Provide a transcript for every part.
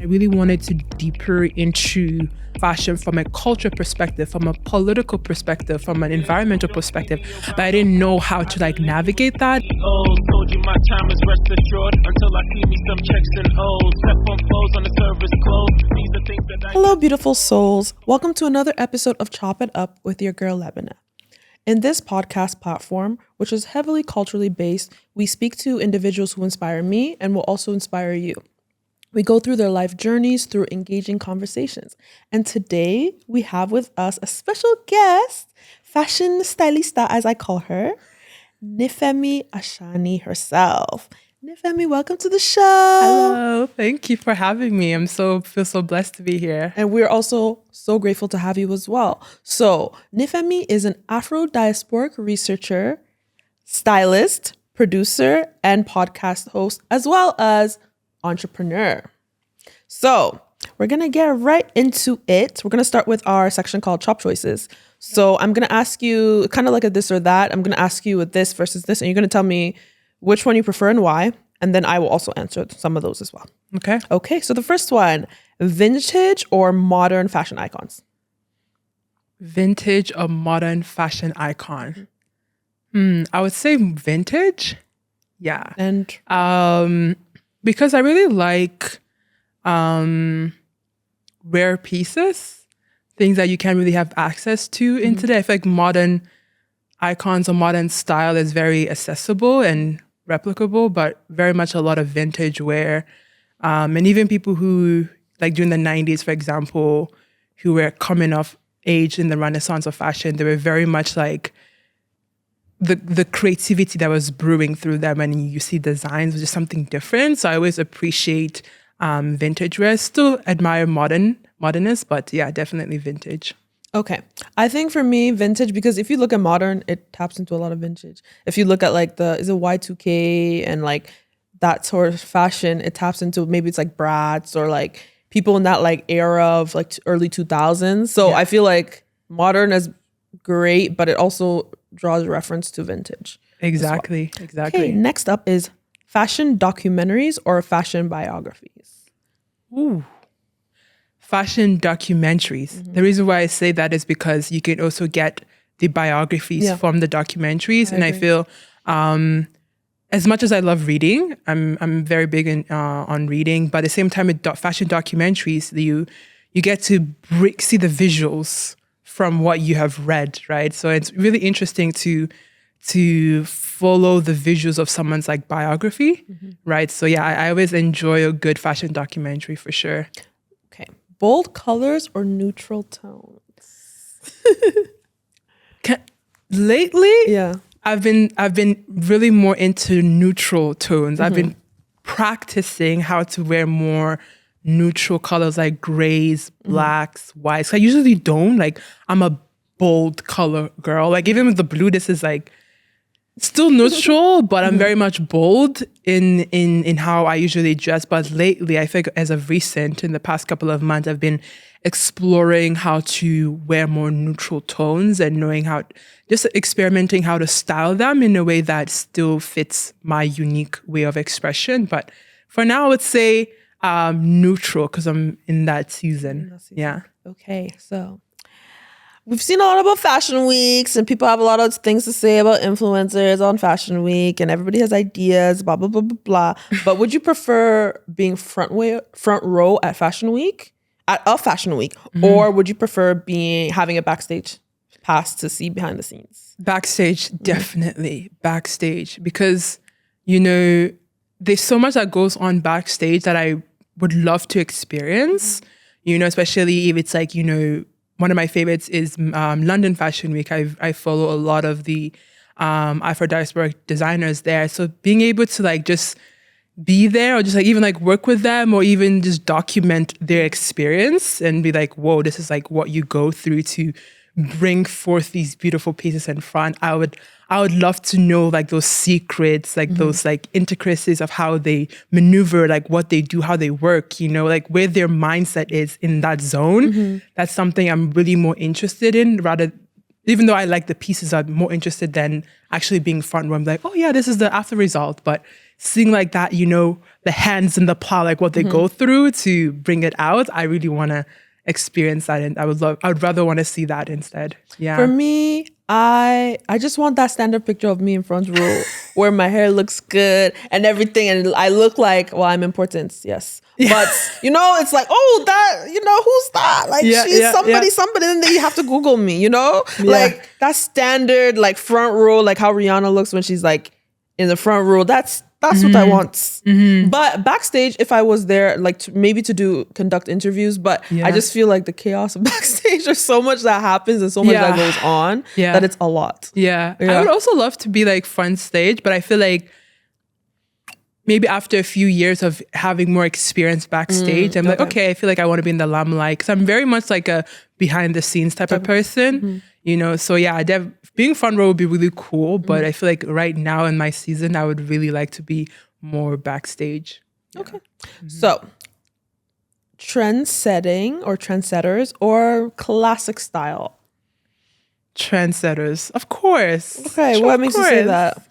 really wanted to deeper into fashion from a culture perspective, from a political perspective, from an environmental perspective, but I didn't know how to like navigate that. Told you my time is rest assured until I see me some checks and O's. Step on flows on the service clothes. These are things that Hello, beautiful souls. Welcome to another episode of Chop It Up with your girl, Lebanon. In this podcast platform, which is heavily culturally based, we speak to individuals who inspire me and will also inspire you. We go through their life journeys through engaging conversations. And today we have with us a special guest, fashion stylista, as I call her, Nifemi Ashani herself. Nifemi, welcome to the show. Hello, thank you for having me. Feel so blessed to be here. And we're also so grateful to have you as well. So Nifemi is an Afro-diasporic researcher, stylist, producer, and podcast host, as well as entrepreneur. So we're going to get right into it. We're going to start with our section called Chop Choices. So I'm going to ask you kind of like a this or that. I'm going to ask you with this versus this, and you're going to tell me which one you prefer and why. And then I will also answer some of those as well. Okay. So the first one, vintage or modern fashion icons? Vintage or modern fashion icon? I would say vintage. Yeah. And because I really like rare pieces, things that you can't really have access to in today. I feel like modern icons or modern style is very accessible and replicable, but very much a lot of vintage wear. And even people who, like during the 90s, for example, who were coming of age in the renaissance of fashion, they were very much like the creativity that was brewing through them, and you see designs was just something different. So I always appreciate vintage wear. Still admire modernists, but yeah, definitely vintage. okay. I think for me, vintage, because if you look at modern, it taps into a lot of vintage. If you look at like is it Y2K and like that sort of fashion, it taps into maybe it's like brats or like people in that like era of like early 2000s. So Yeah. I feel like modern is great, but it also draws reference to vintage. Exactly. Okay, next up is fashion documentaries or fashion biographies. Ooh. Fashion documentaries. The reason why I say that is because you can also get the biographies from the documentaries. I feel as much as I love reading, I'm very big on reading, but at the same time with fashion documentaries, you get to see the visuals from what you have read, right? So it's really interesting to follow the visuals of someone's like biography, right? So yeah, I always enjoy a good fashion documentary for sure. Okay, bold colors or neutral tones? Lately, Yeah. I've been really more into neutral tones. I've been practicing how to wear more neutral colors like grays, blacks, whites. I usually don't. Like, I'm a bold color girl. Like, even with the blue, this is like still neutral, but I'm very much bold in how I usually dress. But lately, I think as of recent, in the past couple of months, I've been exploring how to wear more neutral tones and just experimenting how to style them in a way that still fits my unique way of expression. But for now, I would say neutral because I'm in that season. Yeah. Okay, so we've seen a lot about fashion weeks and people have a lot of things to say about influencers on fashion week and everybody has ideas, blah, blah, blah, blah, blah. But would you prefer being front row at fashion week, or would you prefer having a backstage pass to see behind the scenes? Backstage, definitely backstage, because, there's so much that goes on backstage that I would love to experience, especially if it's like, one of my favorites is London Fashion Week. I follow a lot of the Afro-diasporic designers there. So being able to like just be there or just like even like work with them or even just document their experience and be like, whoa, this is like what you go through to bring forth these beautiful pieces in front. I would love to know like those secrets, like those like intricacies of how they maneuver, like what they do, how they work, like where their mindset is in that zone. That's something I'm really more interested in, rather, even though I like the pieces, I'm more interested than actually being front row. I'm like, oh yeah, this is the after result. But seeing like that, you know, the hands in the plow, like what they go through to bring it out. I really want to experience that, and I would rather want to see that instead. Yeah. For me, I just want that standard picture of me in front row where my hair looks good and everything, and I look like, well, I'm important, yes. But you know, it's like, oh, that, you know, who's that? Like, she's somebody, and then you have to Google me, you know? Like that standard, like front row, like how Rihanna looks when she's like in the front row. That's what I want. But backstage, if I was there, like maybe to conduct interviews, but I just feel like the chaos of backstage, there's so much that happens and so much that goes on that it's a lot. I would also love to be like front stage, but I feel like maybe after a few years of having more experience backstage, I'm like, okay, I feel like I want to be in the limelight, because I'm very much like a behind the scenes type of person, you know? So yeah, being front row would be really cool, but I feel like right now in my season, I would really like to be more backstage. Okay. So trend setting or trendsetters or classic style? Trendsetters, of course. Okay, what makes you say that?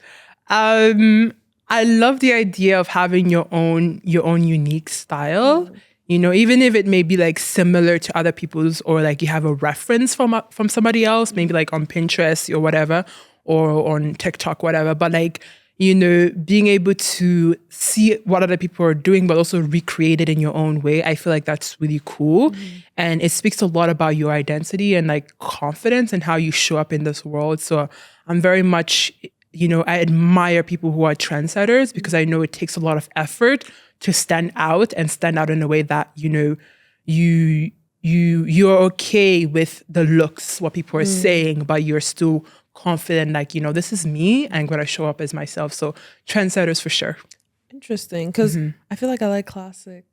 I love the idea of having your own unique style. You know, even if it may be like similar to other people's, or like you have a reference from somebody else, maybe like on Pinterest or whatever, or on TikTok, whatever. But like, you know, being able to see what other people are doing, but also recreate it in your own way, I feel like that's really cool. And it speaks a lot about your identity and like confidence and how you show up in this world. So I'm very much, you know, I admire people who are trendsetters, because I know it takes a lot of effort to stand out in a way that, you know, you're okay with the looks, what people are saying, but you're still confident, like, you know, this is me, I'm going to show up as myself. So trendsetters for sure. Interesting, because I feel like I like classic.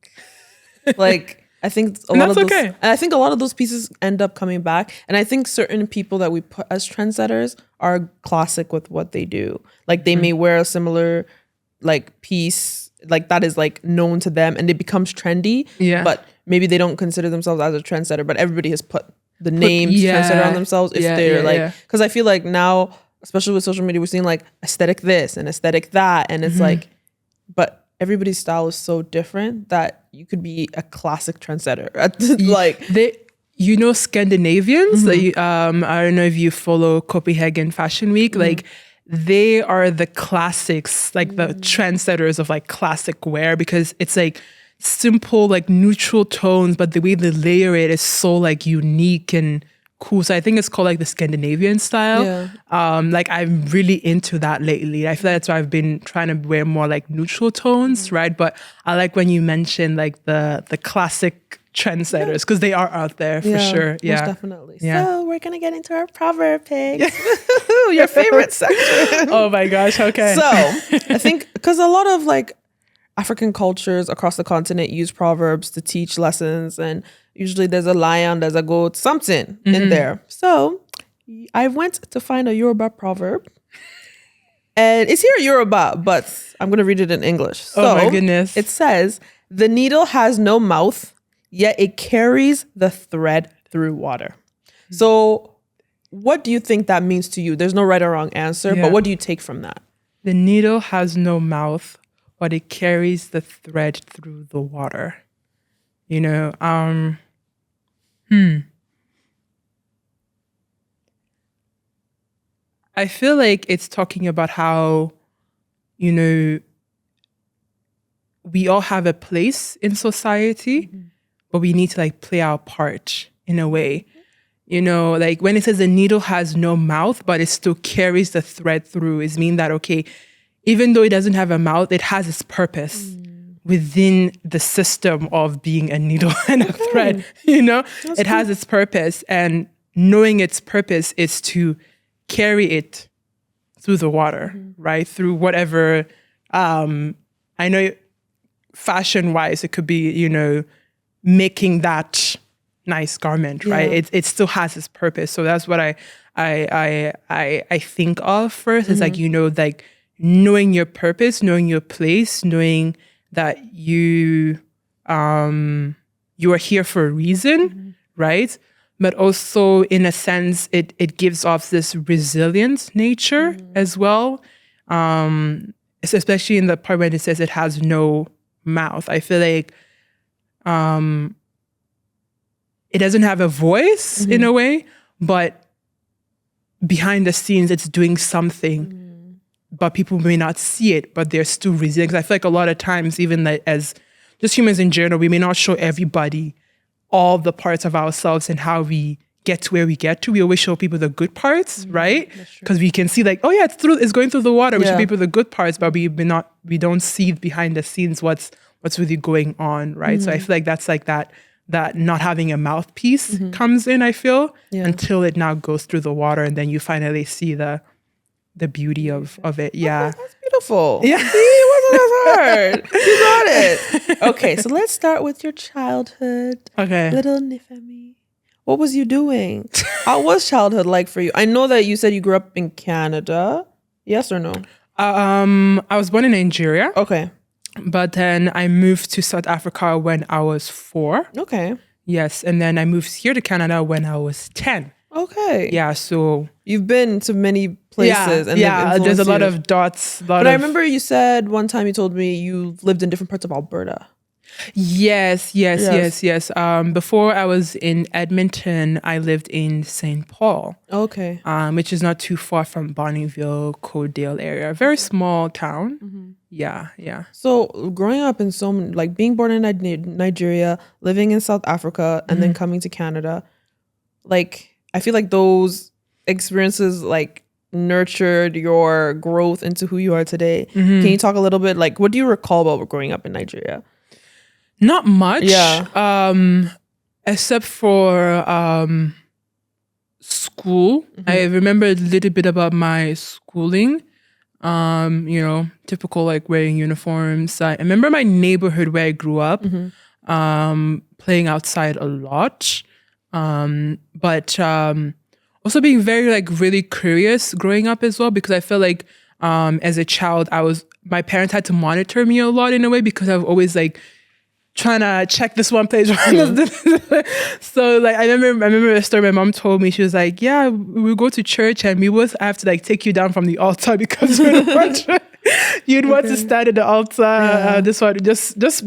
Like, I think a lot of those, and I think a lot of those pieces end up coming back. And I think certain people that we put as trendsetters are classic with what they do. Like they may wear a similar like piece, like that is like known to them, and it becomes trendy. But maybe they don't consider themselves as a trendsetter, but everybody has put the name trendsetter on themselves if they're like, because I feel like now, especially with social media, we're seeing like aesthetic this and aesthetic that, and it's like, but everybody's style is so different that you could be a classic trendsetter. Like you know, Scandinavians, like, I don't know if you follow Copenhagen Fashion Week, like they are the classics, like the trendsetters of like classic wear, because it's like simple, like neutral tones, but the way they layer it is so like unique and cool. So I think it's called like the Scandinavian style. Like I'm really into that lately. I feel like that's why I've been trying to wear more like neutral tones, right? But I like when you mention like the classic trendsetters, because they are out there for sure. Most definitely. So we're gonna get into our proverb picks. Your favorite section. Oh my gosh. Okay. So I think because a lot of like African cultures across the continent use proverbs to teach lessons, and usually there's a lion, there's a goat, something in there. So I went to find a Yoruba proverb, and it's here in Yoruba, but I'm gonna read it in English. So oh my goodness. It says, "The needle has no mouth, yet it carries the thread through water." So what do you think that means to you? There's no right or wrong answer, but what do you take from that? The needle has no mouth, but it carries the thread through the water. You know, I feel like it's talking about how, you know, we all have a place in society, but we need to like play our part in a way. You know, like when it says the needle has no mouth, but it still carries the thread through, is mean that, okay, even though it doesn't have a mouth, it has its purpose within the system of being a needle and a thread, you know? It has its purpose, and knowing its purpose is to carry it through the water, right? Through whatever, I know fashion-wise, it could be, you know, making that nice garment, right? It still has its purpose. So that's what I think of first. It's like, you know, like knowing your purpose, knowing your place, knowing that you are here for a reason, right? But also in a sense, it gives off this resilient nature as well. especially in the part when it says it has no mouth. I feel like it doesn't have a voice in a way, but behind the scenes, it's doing something, but people may not see it, but they're still resilient. 'Cause I feel like a lot of times, even like as just humans in general, we may not show everybody all the parts of ourselves and how we get to where we get to. We always show people the good parts, right? Because we can see like, oh yeah, it's going through the water. We show people the good parts, but we don't see behind the scenes what's really going on, right? So I feel like that's like that not having a mouthpiece comes in, I feel, until it now goes through the water, and then you finally see the beauty of it. Yeah. Okay, that's beautiful. Yeah. See, it wasn't as hard. You got it. Okay, so let's start with your childhood. Okay. Little Nifemi. What was you doing? How was childhood like for you? I know that you said you grew up in Canada. Yes or no? I was born in Nigeria. Okay. But then I moved to South Africa when I was 4. Okay. Yes. And then I moved here to Canada when I was 10. Okay. Yeah. So you've been to many places. Yeah. And there's a lot of dots. But I remember you said one time you told me you lived in different parts of Alberta. Yes. Before I was in Edmonton, I lived in St. Paul. Okay. Which is not too far from Bonnyville, Codedale area. A very small town. Yeah. So growing up in like being born in Nigeria, living in South Africa, and then coming to Canada, like I feel like those experiences like nurtured your growth into who you are today. Can you talk a little bit, like what do you recall about growing up in Nigeria? Not much. Yeah. Except for school. I remember a little bit about my schooling. Typical like wearing uniforms. I remember my neighborhood where I grew up, playing outside a lot. But also being very like really curious growing up as well, because I felt like as a child my parents had to monitor me a lot in a way, because I was always like trying to check this one place. So like I remember a story my mom told me. She was like, yeah, we go to church and we would have to like take you down from the altar because you'd want to stand at the altar. This one just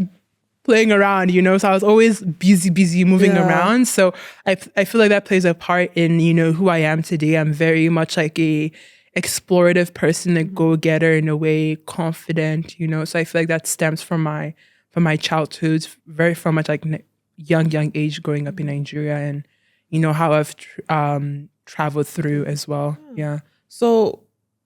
playing around, so I was always busy moving around. So I feel like that plays a part in who I am today. I'm very much like a explorative person, a go-getter in a way, confident, so I feel like that stems from my childhood, very from much like young age growing up in Nigeria, and how I've traveled through as well. Yeah. So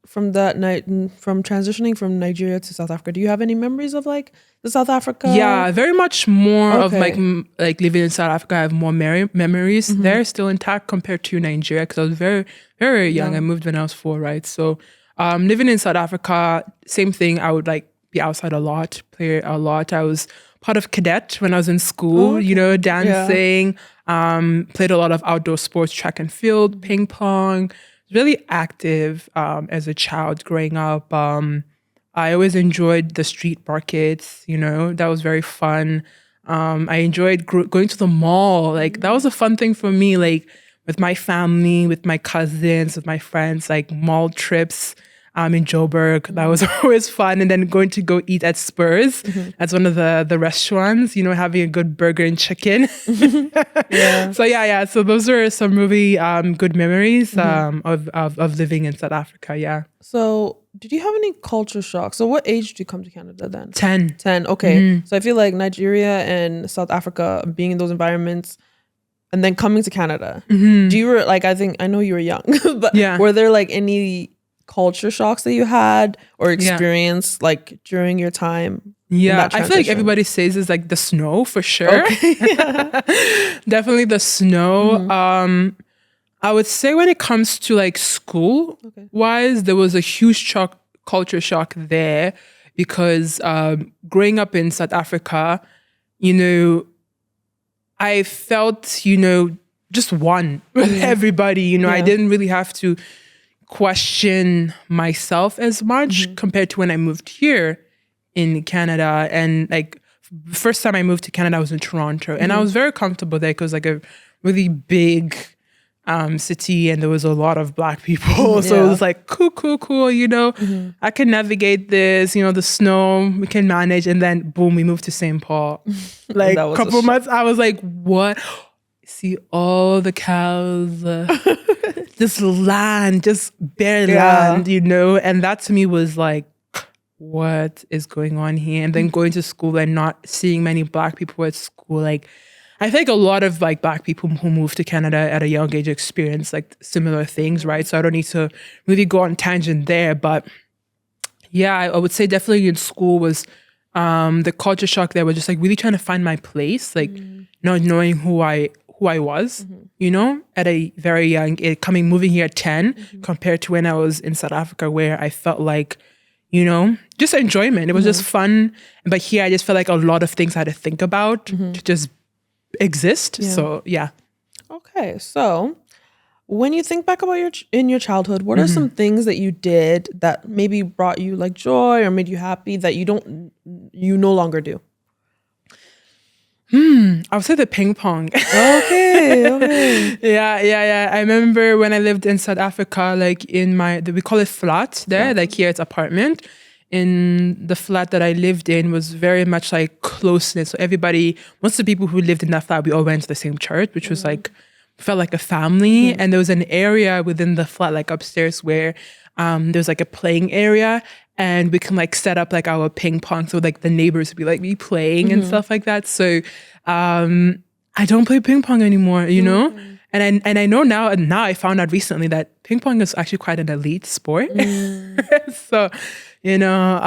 from transitioning from Nigeria to South Africa, do you have any memories of like the South Africa? Yeah, very much more of like living in South Africa. I have more memories there, still intact compared to Nigeria, because I was very, very young. I moved when I was 4, right? So living in South Africa, same thing. I would like be outside a lot, play a lot. I was part of cadet when I was in school, dancing, played a lot of outdoor sports, track and field, ping pong, really active as a child growing up. I always enjoyed the street markets, that was very fun. I enjoyed going to the mall. Like that was a fun thing for me, like with my family, with my cousins, with my friends, like mall trips. In Joburg, that was always fun. And then going to go eat at Spurs. That's one of the restaurants, having a good burger and chicken. So yeah. So those are some really good memories of living in South Africa. Yeah. So did you have any culture shock? So what age did you come to Canada then? 10. 10. Okay. So I feel like Nigeria and South Africa, being in those environments, and then coming to Canada. Do you were like, I know you were young, but were there like any culture shocks that you had or experienced like during your time? Yeah, I feel like everybody says it's like the snow for sure. Okay. Definitely the snow. I would say when it comes to like school wise, there was a huge culture shock there, because growing up in South Africa, I felt, just one with everybody. I didn't really have to question myself as much compared to when I moved here in Canada. And like first time I moved to Canada, I was in Toronto, and I was very comfortable there because like a really big city, and there was a lot of Black people. So it was like, cool, you know, I can navigate this, you know, the snow, we can manage. And then boom, we moved to St. Paul. Like a couple months, I was like, what? See all the cows, just land, just bare land, you know? And that to me was like, what is going on here? And then going to school and not seeing many Black people at school, like, I think a lot of like Black people who moved to Canada at a young age experience like similar things, right? So I don't need to really go on tangent there, but yeah, I would say definitely in school was the culture shock there was just like really trying to find my place, like not knowing who I was, you know, at a very young age, moving here at 10 compared to when I was in South Africa, where I felt like, you know, just enjoyment. It was just fun. But here I just felt like a lot of things I had to think about to just exist. So yeah. Okay, so when you think back about your childhood, what are some things that you did that maybe brought you like joy or made you happy that you no longer do? I would say the ping pong. Okay. Yeah. I remember when I lived in South Africa, like we call it flat there, like here it's apartment. In the flat that I lived in was very much like closeness. So most of the people who lived in that flat, we all went to the same church, which was like, felt like a family. And there was an area within the flat, like upstairs, where there's like a playing area, and we can like set up like our ping pong. So like the neighbors would be like me playing and stuff like that. So I don't play ping pong anymore, you know? And I know now I found out recently that ping pong is actually quite an elite sport. So, you know,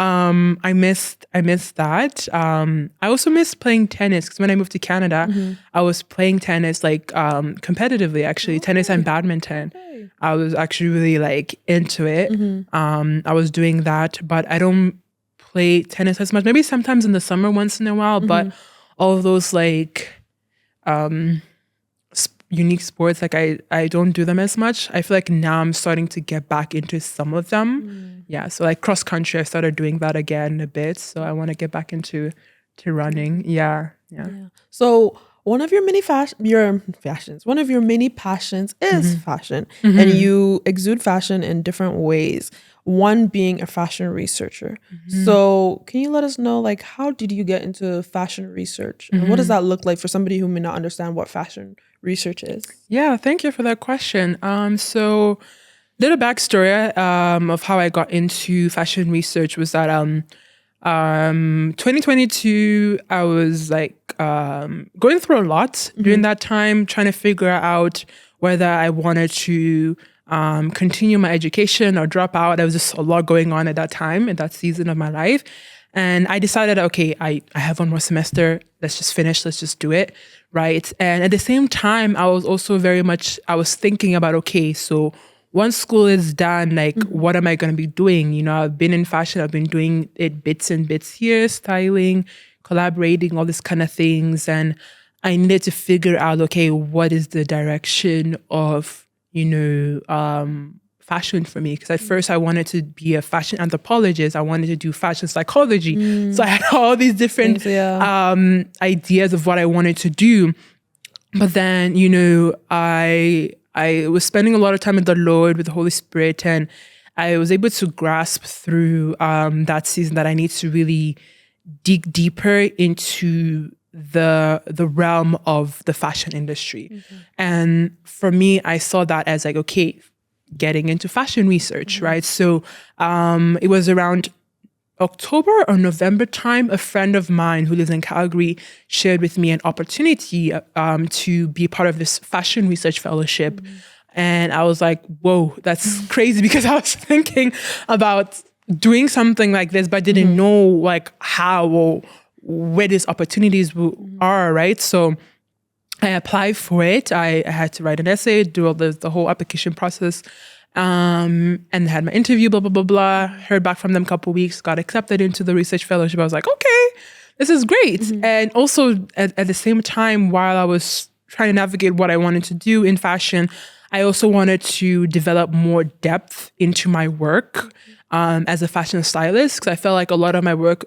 I missed that. I also missed playing tennis, because when I moved to Canada, I was playing tennis like competitively, actually, tennis and badminton. I was actually really like into it. I was doing that, but I don't play tennis as much. Maybe sometimes in the summer once in a while, but all of those like unique sports, like I don't do them as much. I feel like now I'm starting to get back into some of them. Yeah, so like cross country, I started doing that again a bit. So I want to get back into running. Yeah. So one of your many passions is fashion, and you exude fashion in different ways. One being a fashion researcher. So can you let us know, like, how did you get into fashion research? And what does that look like for somebody who may not understand what fashion research is? Yeah, thank you for that question. So little backstory of how I got into fashion research was that 2022, I was like going through a lot during that time, trying to figure out whether I wanted to continue my education or drop out. There was just a lot going on at that time, in that season of my life. And I decided, okay, I have one more semester. Let's just finish. Let's just do it. Right. And at the same time, I was also I was thinking about, okay, so once school is done, like, what am I going to be doing? You know, I've been in fashion. I've been doing it bits and bits here, styling, collaborating, all these kind of things. And I needed to figure out, okay, what is the direction of, you know, fashion for me? Because at first I wanted to be a fashion anthropologist. I wanted to do fashion psychology. So I had all these different ideas of what I wanted to do. But then, you know, I was spending a lot of time with the Lord, with the Holy Spirit, and I was able to grasp through that season that I need to really dig deeper into the realm of the fashion industry. And for me, I saw that as like, okay, getting into fashion research, right? So it was around October or November time, a friend of mine who lives in Calgary shared with me an opportunity to be part of this fashion research fellowship. And I was like, whoa, that's crazy, because I was thinking about doing something like this, but didn't know like how or where these opportunities are, right? So I applied for it. I had to write an essay, do all the whole application process, and had my interview, blah, blah, blah, blah. Heard back from them a couple of weeks, got accepted into the research fellowship. I was like, okay, this is great. And also at the same time, while I was trying to navigate what I wanted to do in fashion, I also wanted to develop more depth into my work as a fashion stylist, because I felt like a lot of my work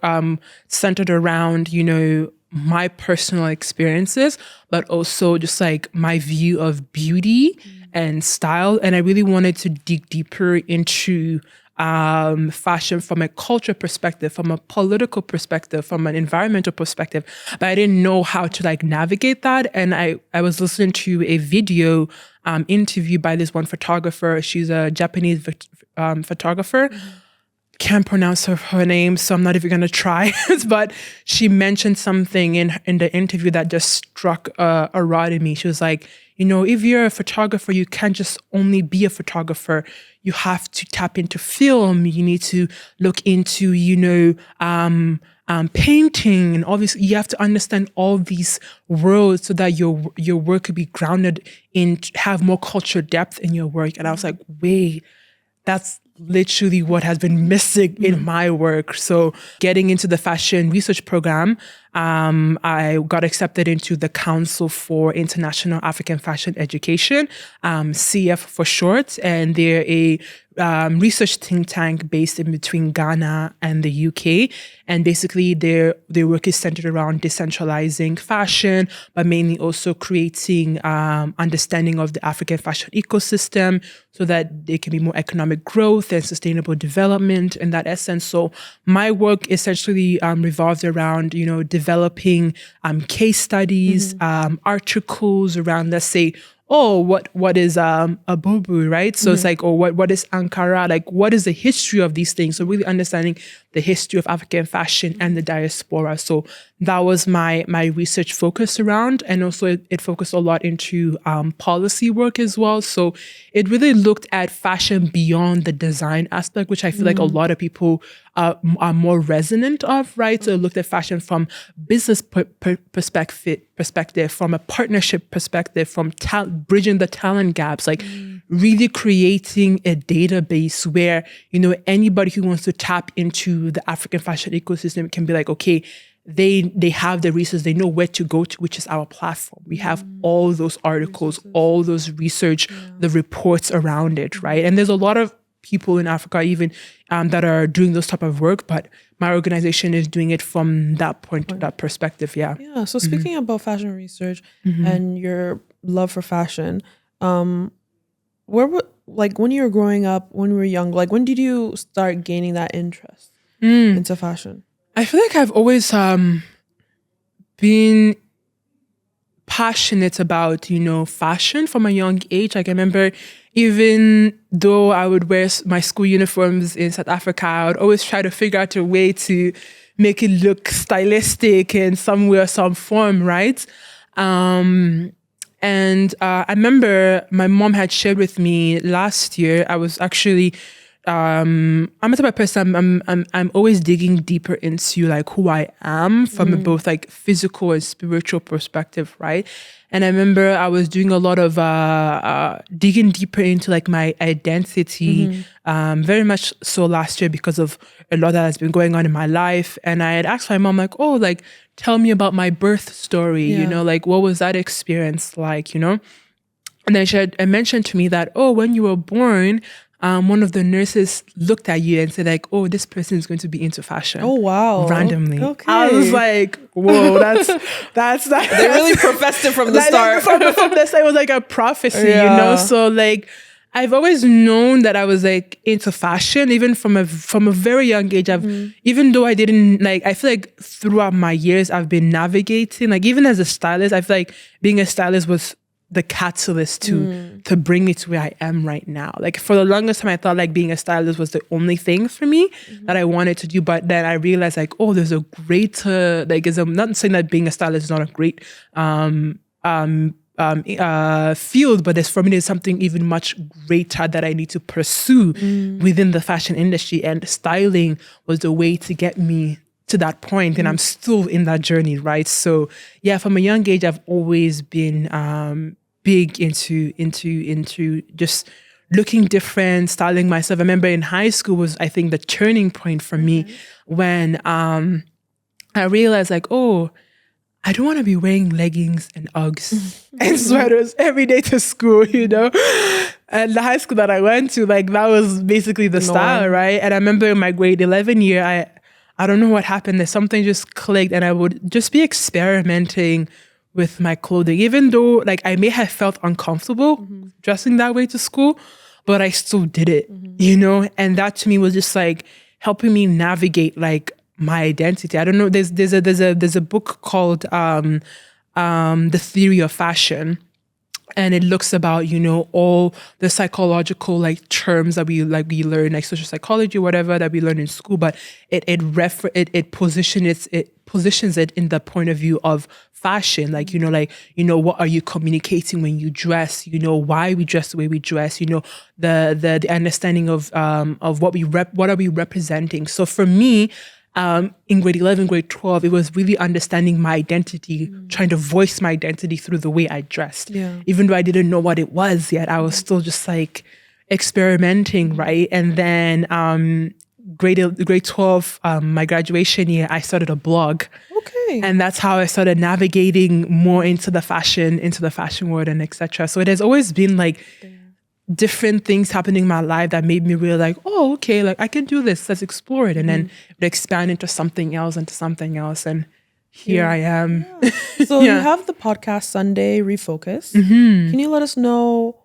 centered around, you know, my personal experiences, but also just like my view of beauty and style. And I really wanted to dig deeper into fashion from a culture perspective, from a political perspective, from an environmental perspective, but I didn't know how to like navigate that. And I was listening to a video interview by this one photographer. She's a Japanese photographer. Can't pronounce her name, so I'm not even gonna try. But she mentioned something in the interview that just struck a rod in me. She was like, you know, if you're a photographer, you can't just only be a photographer. You have to tap into film. You need to look into, you know, painting, and obviously you have to understand all these worlds so that your work could be grounded in, have more cultural depth in your work. And I was like, wait, that's literally what has been missing in my work. So getting into the fashion research program, I got accepted into the Council for International African Fashion Education, CF for short, and they're a research think tank based in between Ghana and the UK. And basically their work is centered around decentralizing fashion, but mainly also creating understanding of the African fashion ecosystem so that there can be more economic growth and sustainable development in that essence. So my work essentially revolves around, you know, developing case studies, articles around, let's say, oh, what is a bubu, right? So it's like, oh, what is Ankara? Like, what is the history of these things? So really understanding the history of African fashion and the diaspora. So that was my research focus around. And also it focused a lot into policy work as well. So it really looked at fashion beyond the design aspect, which I feel like a lot of people are more resonant of, right? So it looked at fashion from business perspective, from a partnership perspective, from bridging the talent gaps, like really creating a database where, you know, anybody who wants to tap into the African fashion ecosystem can be like, okay, they have the resources, they know where to go to, which is our platform. We have all those articles, all those research, the reports around it, right? And there's a lot of people in Africa even that are doing those type of work, but my organization is doing it from that point, that perspective. Yeah. So speaking about fashion research and your love for fashion, like when you were growing up, when you were young, like when did you start gaining that interest into fashion? I feel like I've always been passionate about, you know, fashion from a young age. Like I remember, even though I would wear my school uniforms in South Africa, I would always try to figure out a way to make it look stylistic in some way or some form, right? And I remember my mom had shared with me last year, I was actually I'm a type of person, I'm always digging deeper into like who I am from both like physical and spiritual perspective, right? And I remember I was doing a lot of digging deeper into like my identity, very much so last year because of a lot that has been going on in my life. And I had asked my mom like, oh, like tell me about my birth story, you know, like what was that experience like, you know? And then she had mentioned to me that, oh, when you were born, one of the nurses looked at you and said like, oh, this person is going to be into fashion. Oh, wow. Randomly. Okay. I was like, whoa, that's They really professed it from the start. From the start, it was like a prophecy, you know? So like, I've always known that I was like into fashion, even from a very young age. Even though I didn't like, I feel like throughout my years, I've been navigating, like even as a stylist, I feel like being a stylist was the catalyst to bring me to where I am right now. Like for the longest time, I thought like being a stylist was the only thing for me that I wanted to do. But then I realized like, oh, there's a greater, like, I'm not saying that being a stylist is not a great field, but for me, there's something even much greater that I need to pursue within the fashion industry. And styling was the way to get me to that point, and I'm still in that journey, right? So yeah, from a young age, I've always been big into just looking different, styling myself. I remember in high school was, I think, the turning point for me when I realized like, oh, I don't want to be wearing leggings and Uggs and sweaters every day to school, you know? And the high school that I went to, like that was basically the style, right? And I remember in my grade 11 year, I don't know what happened. There's something just clicked, and I would just be experimenting with my clothing, even though like I may have felt uncomfortable dressing that way to school, but I still did it, you know? And that to me was just like helping me navigate like my identity. I don't know. There's a book called The Theory of Fashion. And it looks about, you know, all the psychological like terms that we learn, like social psychology, whatever that we learn in school, but it positions it in the point of view of fashion. Like, you know, what are you communicating when you dress? You know, why we dress the way we dress? You know, the understanding of what are we representing? So for me, in grade 11, grade 12, it was really understanding my identity, trying to voice my identity through the way I dressed. Yeah. Even though I didn't know what it was yet, I was still just like experimenting, right? And then grade 12, my graduation year, I started a blog. Okay. And that's how I started navigating more into the fashion world and etc. So it has always been like different things happening in my life that made me realize, like, oh, okay, like I can do this. Let's explore it. And then it expand into something else. And here I am. Yeah. So you have the podcast Sunday Refocus. Can you let us know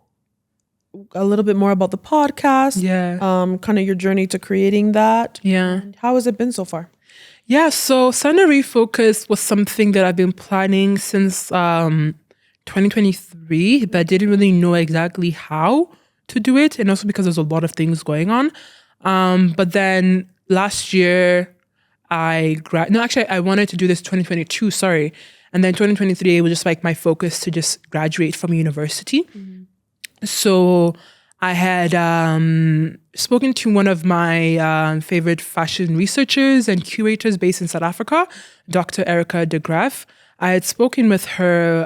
a little bit more about the podcast? Yeah. Kind of your journey to creating that. Yeah. And how has it been so far? Yeah. So Sunday Refocus was something that I've been planning since 2023, but I didn't really know exactly how to do it. And also because there's a lot of things going on. But then last year I wanted to do this 2022, sorry. And then 2023, it was just like my focus to just graduate from university. So I had spoken to one of my favorite fashion researchers and curators based in South Africa, Dr. Erica de Graaf. I had spoken with her,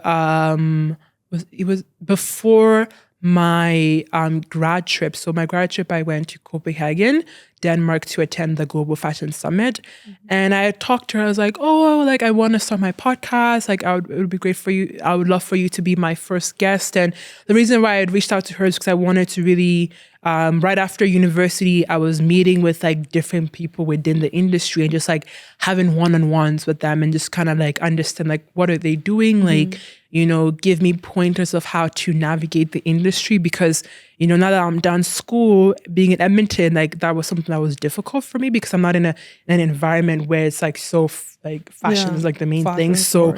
it was before my grad trip. So my grad trip, I went to Copenhagen, Denmark, to attend the Global Fashion Summit. And I had talked to her. I was like, oh, like I want to start my podcast. Like it would be great for you. I would love for you to be my first guest. And the reason why I had reached out to her is because I wanted to really, right after university, I was meeting with like different people within the industry and just like having one-on-ones with them and just kind of like understand like what are they doing, like, you know, give me pointers of how to navigate the industry, because, you know, now that I'm done school, being in Edmonton, like that was something that was difficult for me because I'm not in an environment where it's like so like fashion is like the main thing. So,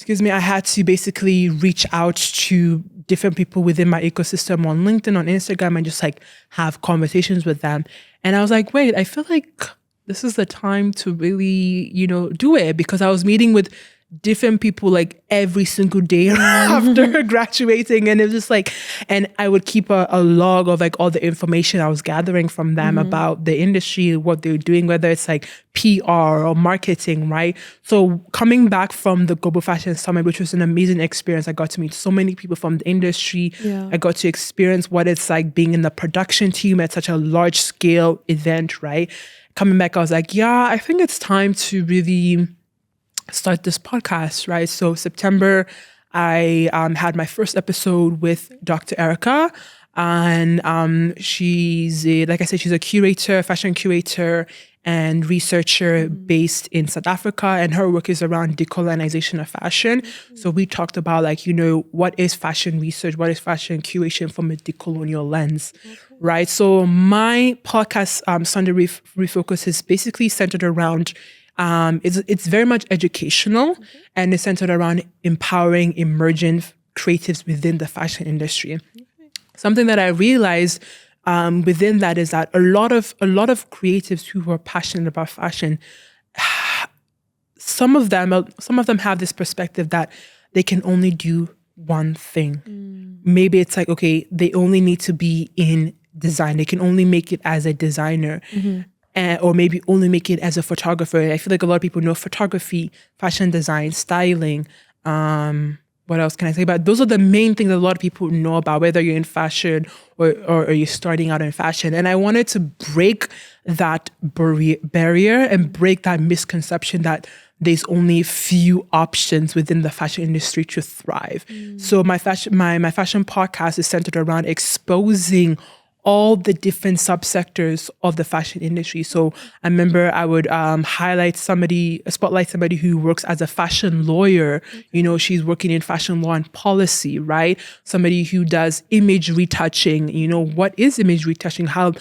I had to basically reach out to different people within my ecosystem on LinkedIn, on Instagram, and just like have conversations with them. And I was like, wait, I feel like this is the time to really, you know, do it, because I was meeting with different people like every single day after graduating, and it was just like, and I would keep a log of like all the information I was gathering from them about the industry, what they're doing, whether it's like PR or marketing, right? So coming back from the Global Fashion Summit, which was an amazing experience, I got to meet so many people from the industry. I got to experience what it's like being in the production team at such a large scale event, right? Coming back, I was like, yeah, I think it's time to really start this podcast, right? So September, I had my first episode with Dr. Erica, and she's like I said, she's a curator, fashion curator and researcher based in South Africa, and her work is around decolonization of fashion. So we talked about like, you know, what is fashion research, what is fashion curation from a decolonial lens, right? So my podcast, Sunday Refocus, is basically centered around it's very much educational, and it's centered around empowering emerging creatives within the fashion industry. Something that I realized within that is that a lot of creatives who are passionate about fashion, some of them have this perspective that they can only do one thing. Maybe it's like, okay, they only need to be in design. They can only make it as a designer. Or maybe only make it as a photographer. I feel like a lot of people know photography, fashion design, styling. What else can I say about? Those are the main things that a lot of people know about, whether you're in fashion or you're starting out in fashion. And I wanted to break that barrier and break that misconception that there's only few options within the fashion industry to thrive. So my fashion podcast is centered around exposing all the different subsectors of the fashion industry. So I remember I would spotlight somebody who works as a fashion lawyer. She's working in fashion law and policy, right? Somebody who does image retouching. What is image retouching? How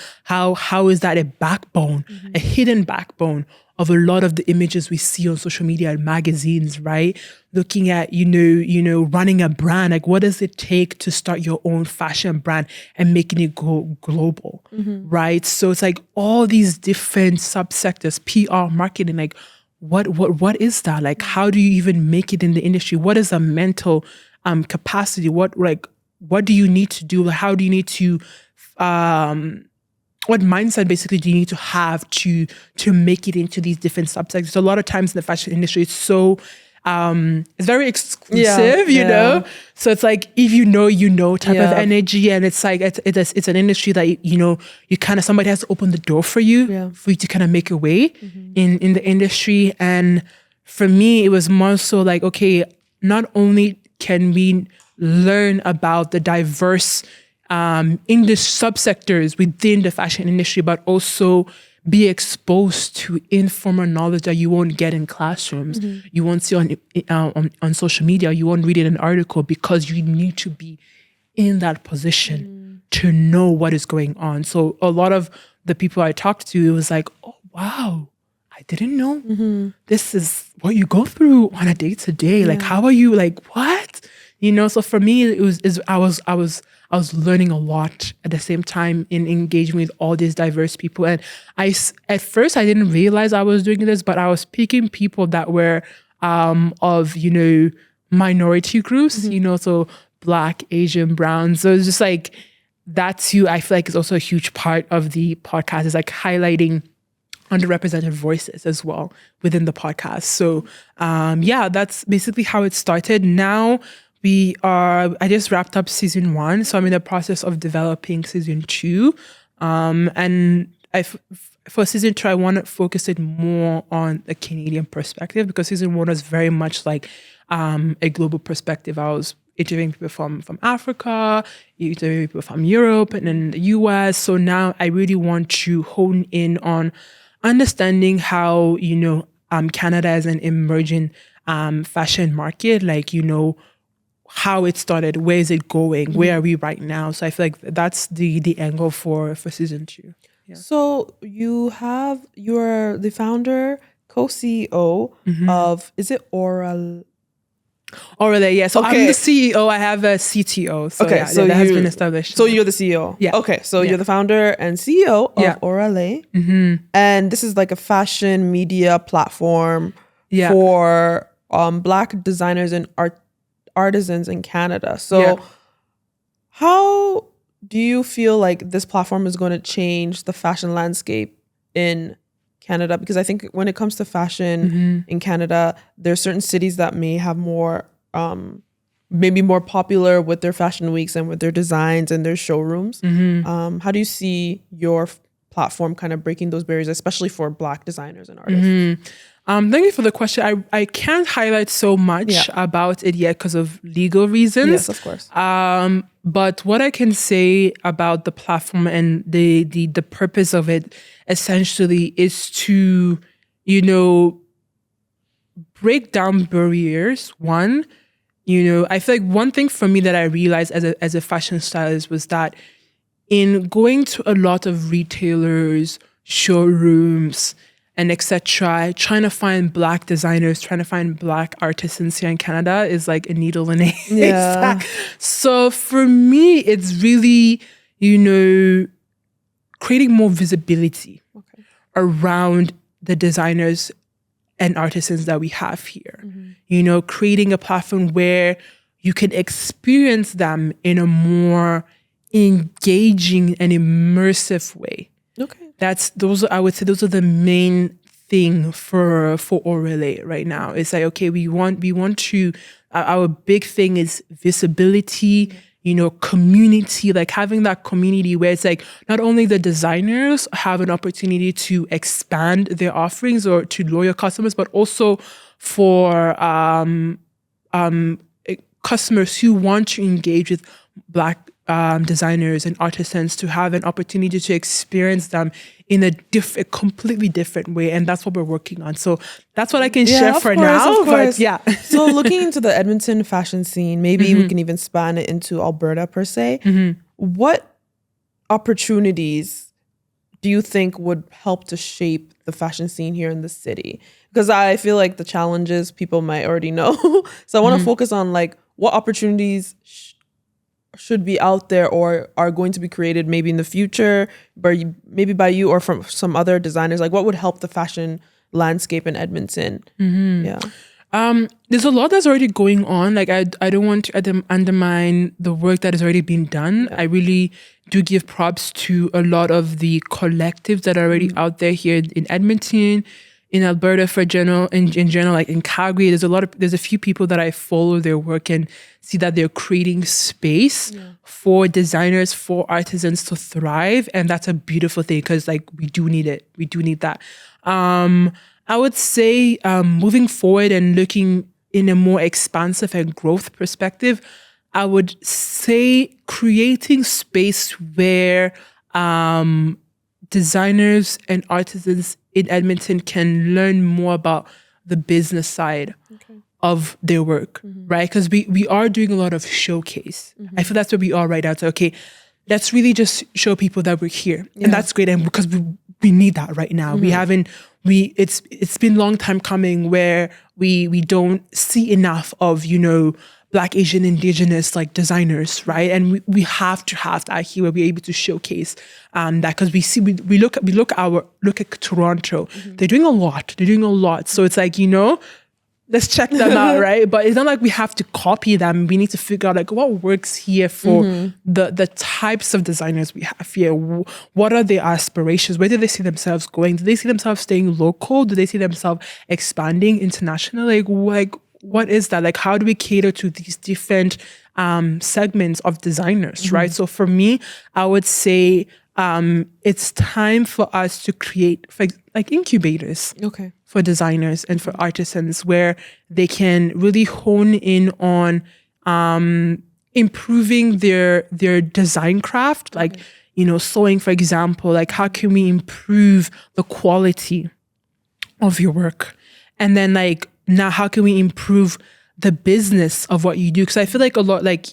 is that a backbone, a hidden backbone of a lot of the images we see on social media and magazines, right? Looking at, running a brand, like what does it take to start your own fashion brand and making it go global, right? So it's like all these different subsectors, PR, marketing, like what is that? Like, how do you even make it in the industry? What is a mental capacity? What do you need to do? How do you need to, what mindset basically do you need to have to make it into these different subsectors? A lot of times in the fashion industry, it's so it's very exclusive, you know. So it's like if you know type of energy, and it's like it's an industry that you kind of somebody has to open the door for you to kind of make your way in the industry. And for me, it was more so like, okay, not only can we learn about the diverse English subsectors within the fashion industry, but also be exposed to informal knowledge that you won't get in classrooms. You won't see on social media. You won't read it in an article, because you need to be in that position to know what is going on. So a lot of the people I talked to, it was like, oh, wow, I didn't know this is what you go through on a day to day. Like, how are you, like, what? So for me, I was learning a lot at the same time in engaging with all these diverse people. And at first I didn't realize I was doing this, but I was picking people that were of, minority groups, so Black, Asian, brown. So it's just like, that's who I feel like is also a huge part of the podcast, is like highlighting underrepresented voices as well within the podcast. So that's basically how it started. Now, I just wrapped up season 1, so I'm in the process of developing season 2. And for season 2, I want to focus it more on the Canadian perspective, because season 1 was very much like a global perspective. I was interviewing people from Africa, interviewing people from Europe, and then the US. So now I really want to hone in on understanding how, Canada is an emerging fashion market, like, how it started, where is it going, where are we right now? So I feel like that's the angle for season 2. Yeah. So you're the founder, co-CEO of, is it Orale? Orale, yeah. So I'm the CEO. I have a CTO. So so that has been established. So you're the CEO. Yeah. Okay. So you're the founder and CEO of Orale, and this is like a fashion media platform for Black designers and artisans in Canada. So how do you feel like this platform is going to change the fashion landscape in Canada? Because I think when it comes to fashion in Canada, there are certain cities that may have more, maybe more popular with their fashion weeks and with their designs and their showrooms. How do you see your platform kind of breaking those barriers, especially for Black designers and artists? Thank you for the question. I can't highlight so much about it yet because of legal reasons. Yes, of course. But what I can say about the platform and the purpose of it essentially is to, break down barriers. One, I feel like one thing for me that I realized as a fashion stylist was that in going to a lot of retailers, showrooms, and etc., trying to find Black designers, trying to find Black artisans here in Canada is like a needle in a haystack. So for me, it's really, creating more visibility around the designers and artisans that we have here. Creating a platform where you can experience them in a more engaging and immersive way. I would say those are the main thing for Orale right now. It's like, okay, we want to, our big thing is visibility, community, like having that community where it's like not only the designers have an opportunity to expand their offerings or to loyal customers, but also for customers who want to engage with Black designers and artisans to have an opportunity to experience them in a completely different way, and that's what we're working on. So that's what I can share for now. But yeah. So looking into the Edmonton fashion scene, maybe we can even span it into Alberta per se. What opportunities do you think would help to shape the fashion scene here in the city? Because I feel like the challenges people might already know. So I want to focus on like what opportunities should be out there or are going to be created maybe in the future, maybe by you or from some other designers. Like what would help the fashion landscape in Edmonton? Yeah. There's a lot that's already going on. Like I don't want to undermine the work that has already been done. I really do give props to a lot of the collectives that are already out there here in Edmonton, in Alberta in general, like in Calgary. There's a few people that I follow their work and see that they're creating space for designers, for artisans to thrive. And that's a beautiful thing because like we do need it. We do need that. I would say moving forward and looking in a more expansive and growth perspective, I would say creating space where designers and artisans in Edmonton can learn more about the business side of their work, right? Because we are doing a lot of showcase. I feel that's where we are right now. So, okay, let's really just show people that we're here. And that's great. And because we need that right now. It's been a long time coming where we don't see enough of, Black, Asian, Indigenous like designers, right? And we have to have that here where we're able to showcase that, because we look at Toronto. They're doing a lot. So it's like, let's check them out, right? But it's not like we have to copy them. We need to figure out like what works here for the types of designers we have here. What are their aspirations? Where do they see themselves going? Do they see themselves staying local? Do they see themselves expanding internationally? Like what is that? Like, how do we cater to these different segments of designers, right? So for me, I would say it's time for us to create like incubators for designers and for artisans where they can really hone in on improving their design craft. Like, sewing, for example, like how can we improve the quality of your work? And then like, now how can we improve the business of what you do? Because I feel like a lot, like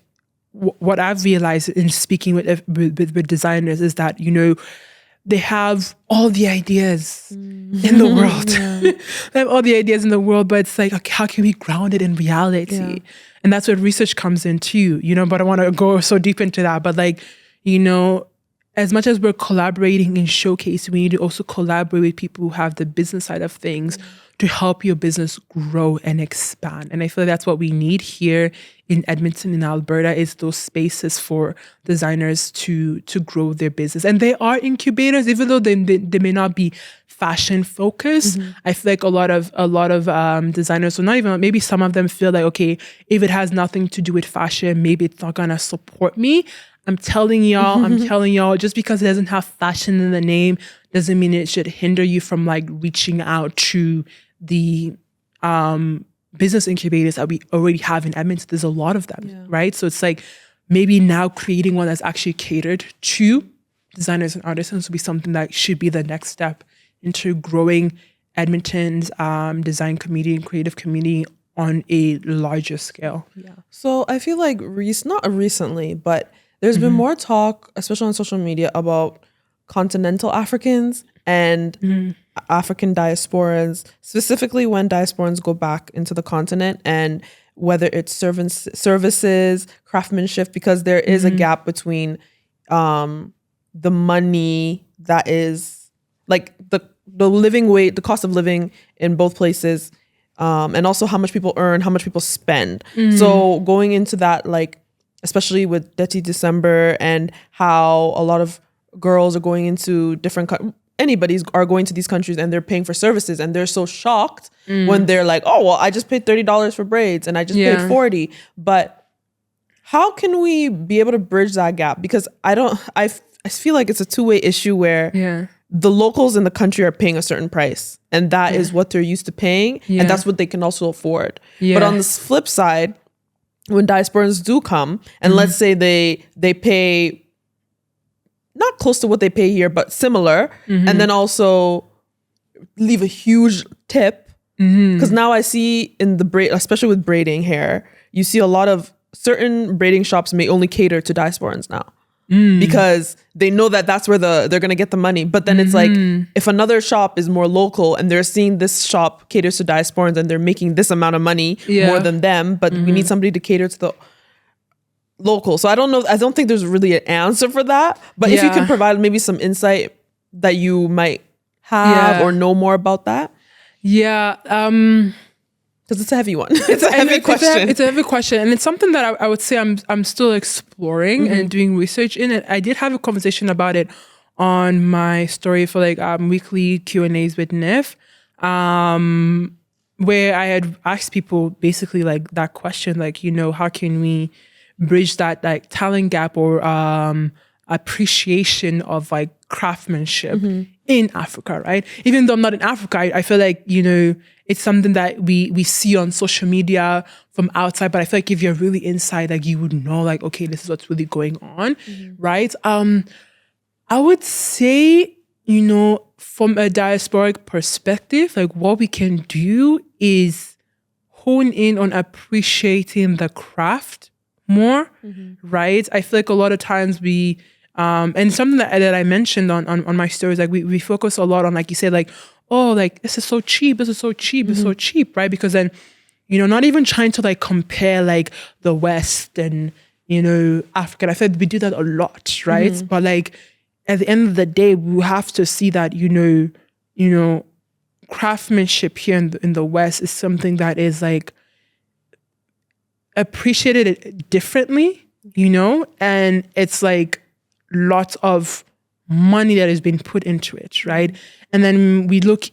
what I've realized in speaking with designers is that, they have all the ideas in the world. They have all the ideas in the world, but it's like, okay, how can we ground it in reality? Yeah. And that's where research comes in too, but I want to go so deep into that. But like, as much as we're collaborating in Showcase, we need to also collaborate with people who have the business side of things to help your business grow and expand. And I feel like that's what we need here in Edmonton, in Alberta, is those spaces for designers to grow their business. And they are incubators, even though they may not be fashion focused. I feel like a lot of designers, so not even, maybe some of them feel like, okay, if it has nothing to do with fashion, maybe it's not gonna support me. I'm telling y'all, just because it doesn't have fashion in the name doesn't mean it should hinder you from like reaching out to the business incubators that we already have in Edmonton. There's a lot of them, right? So it's like maybe now creating one that's actually catered to designers and artisans would be something that should be the next step into growing Edmonton's design community and creative community on a larger scale. Yeah. So I feel like not recently, but there's been more talk, especially on social media, about continental Africans and African diasporans, specifically when diasporans go back into the continent, and whether it's services, craftsmanship, because there is a gap between the money that is like the living wage, the cost of living in both places, and also how much people earn, how much people spend. So going into that, like, especially with Dirty December and how a lot of girls are going into anybody's are going to these countries and they're paying for services, and they're so shocked when they're like, oh, well, I just paid $30 for braids and I just paid $40. But how can we be able to bridge that gap? Because I feel like it's a two-way issue where the locals in the country are paying a certain price, and that is what they're used to paying, and that's what they can also afford. But on the flip side, when diasporans do come, and let's say they pay not close to what they pay here, but similar, and then also leave a huge tip. Because now I see in the braid, especially with braiding hair, you see a lot of certain braiding shops may only cater to diasporans now. Because they know that that's where they're going to get the money. But then it's like, if another shop is more local and they're seeing this shop caters to diasporans and they're making this amount of money more than them, but we need somebody to cater to the local. So I don't know. I don't think there's really an answer for that. But if you can provide maybe some insight that you might have or know more about that. Yeah. Because it's a heavy one. It's a heavy question. It's a heavy question. And it's something that I would say I'm still exploring and doing research in it. I did have a conversation about it on my story for like weekly Q&As with Nif, where I had asked people basically like that question, like, you know, how can we bridge that like talent gap or appreciation of like craftsmanship in Africa, right? Even though I'm not in Africa, I feel like, you know, it's something that we see on social media from outside, but I feel like if you're really inside, like you would know like, okay, this is what's really going on, right? I would say, you know, from a diasporic perspective, like what we can do is hone in on appreciating the craft more, right? I feel like a lot of times we, and something that I mentioned on my stories, like we focus a lot on, like you said, like, oh, like this is so cheap, this is so cheap, this is so cheap, right? Because then, you know, not even trying to like compare like the West and, you know, Africa. I feel like we do that a lot, right? But like at the end of the day, we have to see that, you know, craftsmanship here in the West is something that is like appreciated differently, you know, and it's like lots of money that has been put into it, right? And then we look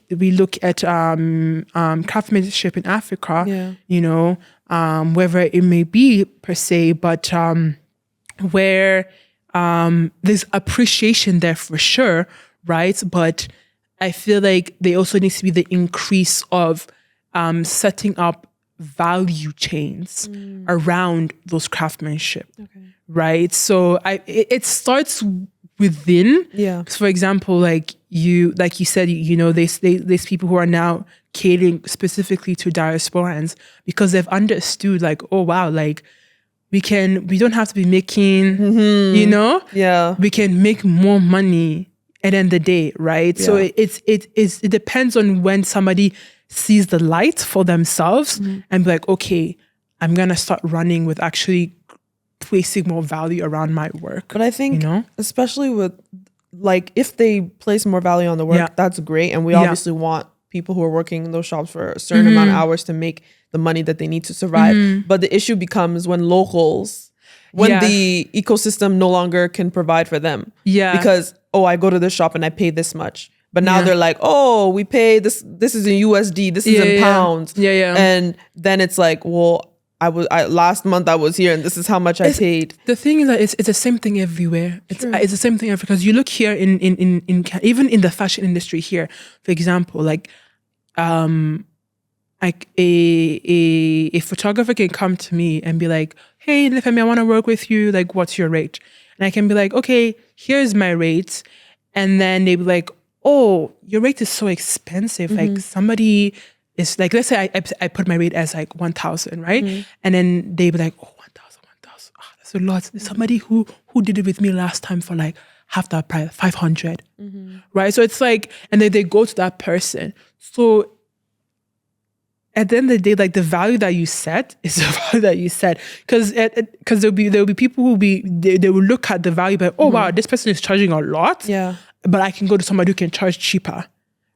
at craftsmanship in Africa, you know, wherever it may be per se, but where there's appreciation there for sure, right? But I feel like there also needs to be the increase of setting up value chains around those craftsmanship, right? So it starts within. So for example, like you said, you know, there's people who are now catering specifically to diasporans because they've understood like, oh wow, like we don't have to be making, you know, we can make more money at the end of the day, right? So it depends on when somebody sees the light for themselves and be like, okay, I'm gonna start running with actually placing more value around my work. But I think, you know, especially with like if they place more value on the work, that's great. And we obviously want people who are working in those shops for a certain amount of hours to make the money that they need to survive. But the issue becomes when the ecosystem no longer can provide for them. Because, oh, I go to this shop and I pay this much. But now they're like, oh, we pay this is in USD, this is in pounds. And then it's like, well, last month I was here and this is how much I paid. The thing is that it's the same thing everywhere. It's the same thing because you look here in even in the fashion industry here, for example, like a photographer can come to me and be like, hey, Nifemi, I want to work with you. Like, what's your rate? And I can be like, okay, here's my rate. And then they be like, oh, your rate is so expensive. Like somebody is like, let's say I put my rate as like 1,000, right? And then they be like, oh, 1,000. Oh, that's a lot. There's somebody who did it with me last time for like half that price, 500, right? So it's like, and then they go to that person. So at the end of the day, like the value that you set is the value that you set. Because there'll be people who they will look at the value, but oh wow, this person is charging a lot. But I can go to somebody who can charge cheaper,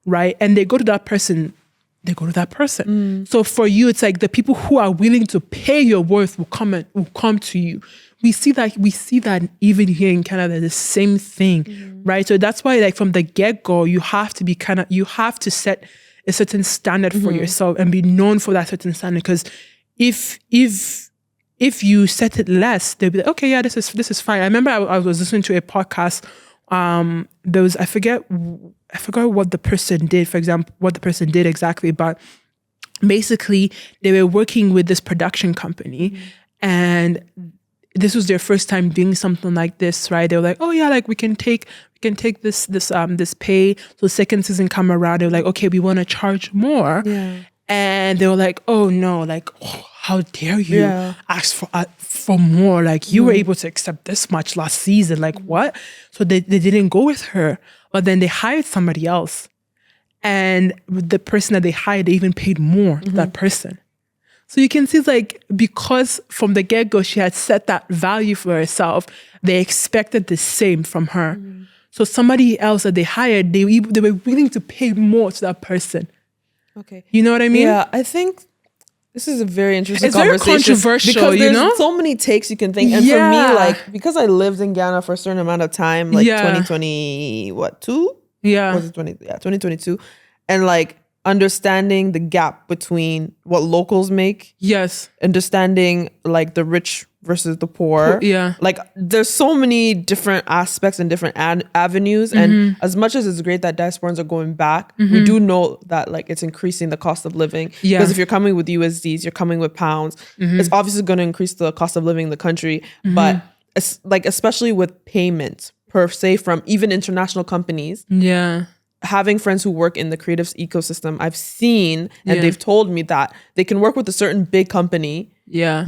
right? And they go to that person. So for you, it's like the people who are willing to pay your worth will come to you. We see that even here in Canada, the same thing, right? So that's why, like from the get-go, you have to set a certain standard for yourself and be known for that certain standard. Because if you set it less, they'll be like, okay, yeah, this is fine. I remember I was listening to a podcast. There was I forgot what the person did. For example, what the person did exactly, but basically they were working with this production company. and this was their first time doing something like this, right? They were like, oh yeah, like we can take this pay. So second season come around, they were like, okay, we want to charge more. Yeah. And they were like, oh no, like, oh, how dare you ask for more? Like you were able to accept this much last season. Like what? So they didn't go with her, but then they hired somebody else. And the person that they hired, they even paid more to that person. So you can see, like, because from the get-go, she had set that value for herself, they expected the same from her. So somebody else that they hired, they were willing to pay more to that person. Okay. You know what I mean? Yeah, I think this is a very interesting very conversation. controversial, because you there's know? so many takes you can think. And for me, like, because I lived in Ghana for a certain amount of time, like 2022? Yeah. Was it 2022? And like understanding the gap between what locals make. Yes. Understanding like the rich versus the poor. Yeah. Like there's so many different aspects and different avenues. And as much as it's great that diasporans are going back, we do know that like it's increasing the cost of living. Yeah. Because if you're coming with USDs, you're coming with pounds, it's obviously going to increase the cost of living in the country. But it's like, especially with payments per se from even international companies. Yeah. Having friends who work in the creative ecosystem, I've seen, and they've told me that they can work with a certain big company,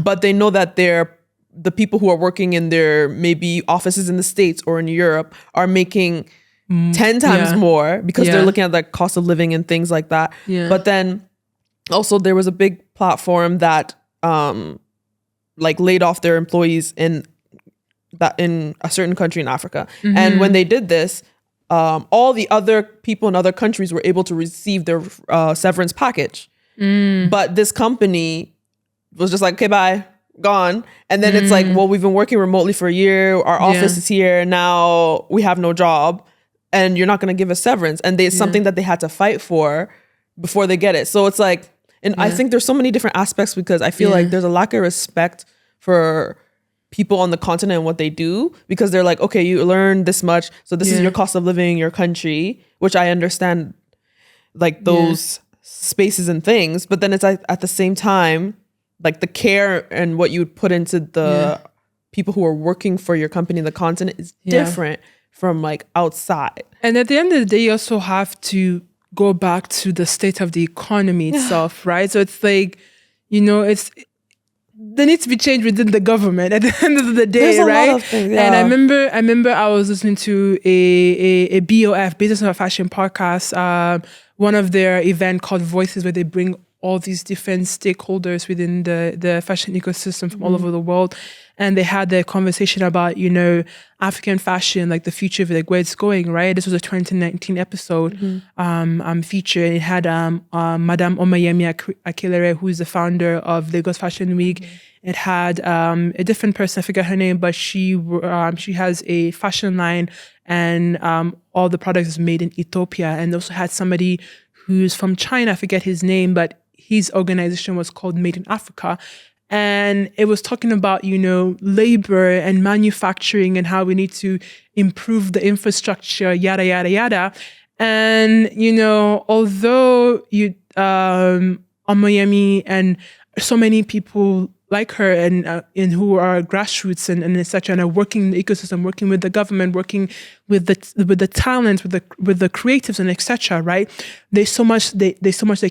but they know that the people who are working in their maybe offices in the States or in Europe are making 10 times more because they're looking at the cost of living and things like that. Yeah. But then also there was a big platform that like laid off their employees in a certain country in Africa. And when they did this, all the other people in other countries were able to receive their severance package. But this company was just like, okay, bye, gone. And then it's like, well, we've been working remotely for a year. Our office is here. Now we have no job and you're not going to give us severance. And there's something that they had to fight for before they get it. So it's like, and I think there's so many different aspects because I feel like there's a lack of respect for people on the continent and what they do, because they're like, okay, you learn this much, so this is your cost of living in your country, which I understand like those spaces and things, but then it's at the same time like the care and what you would put into the people who are working for your company in the continent is different from like outside. And at the end of the day, you also have to go back to the state of the economy itself, right? So it's like, you know, there needs to be change within the government at the end of the day, right? Lot of things, And I remember I was listening to a BOF, Business of Fashion podcast, one of their event called Voices, where they bring all these different stakeholders within the fashion ecosystem from all over the world. And they had the conversation about, you know, African fashion, like the future of like where it's going, right? This was a 2019 episode feature. It had Madame Omayemi Akilere, who is the founder of Lagos Fashion Week. It had a different person, I forget her name, but she has a fashion line and all the products is made in Ethiopia. And also had somebody who's from China, I forget his name, but his organization was called Made in Africa. And it was talking about, you know, labor and manufacturing and how we need to improve the infrastructure, yada, yada, yada. And, you know, although Omoyemi and so many people like her and who are grassroots and etc. and are working in the ecosystem, working with the government, working with the talent, with the creatives and etc. Right? There's so much they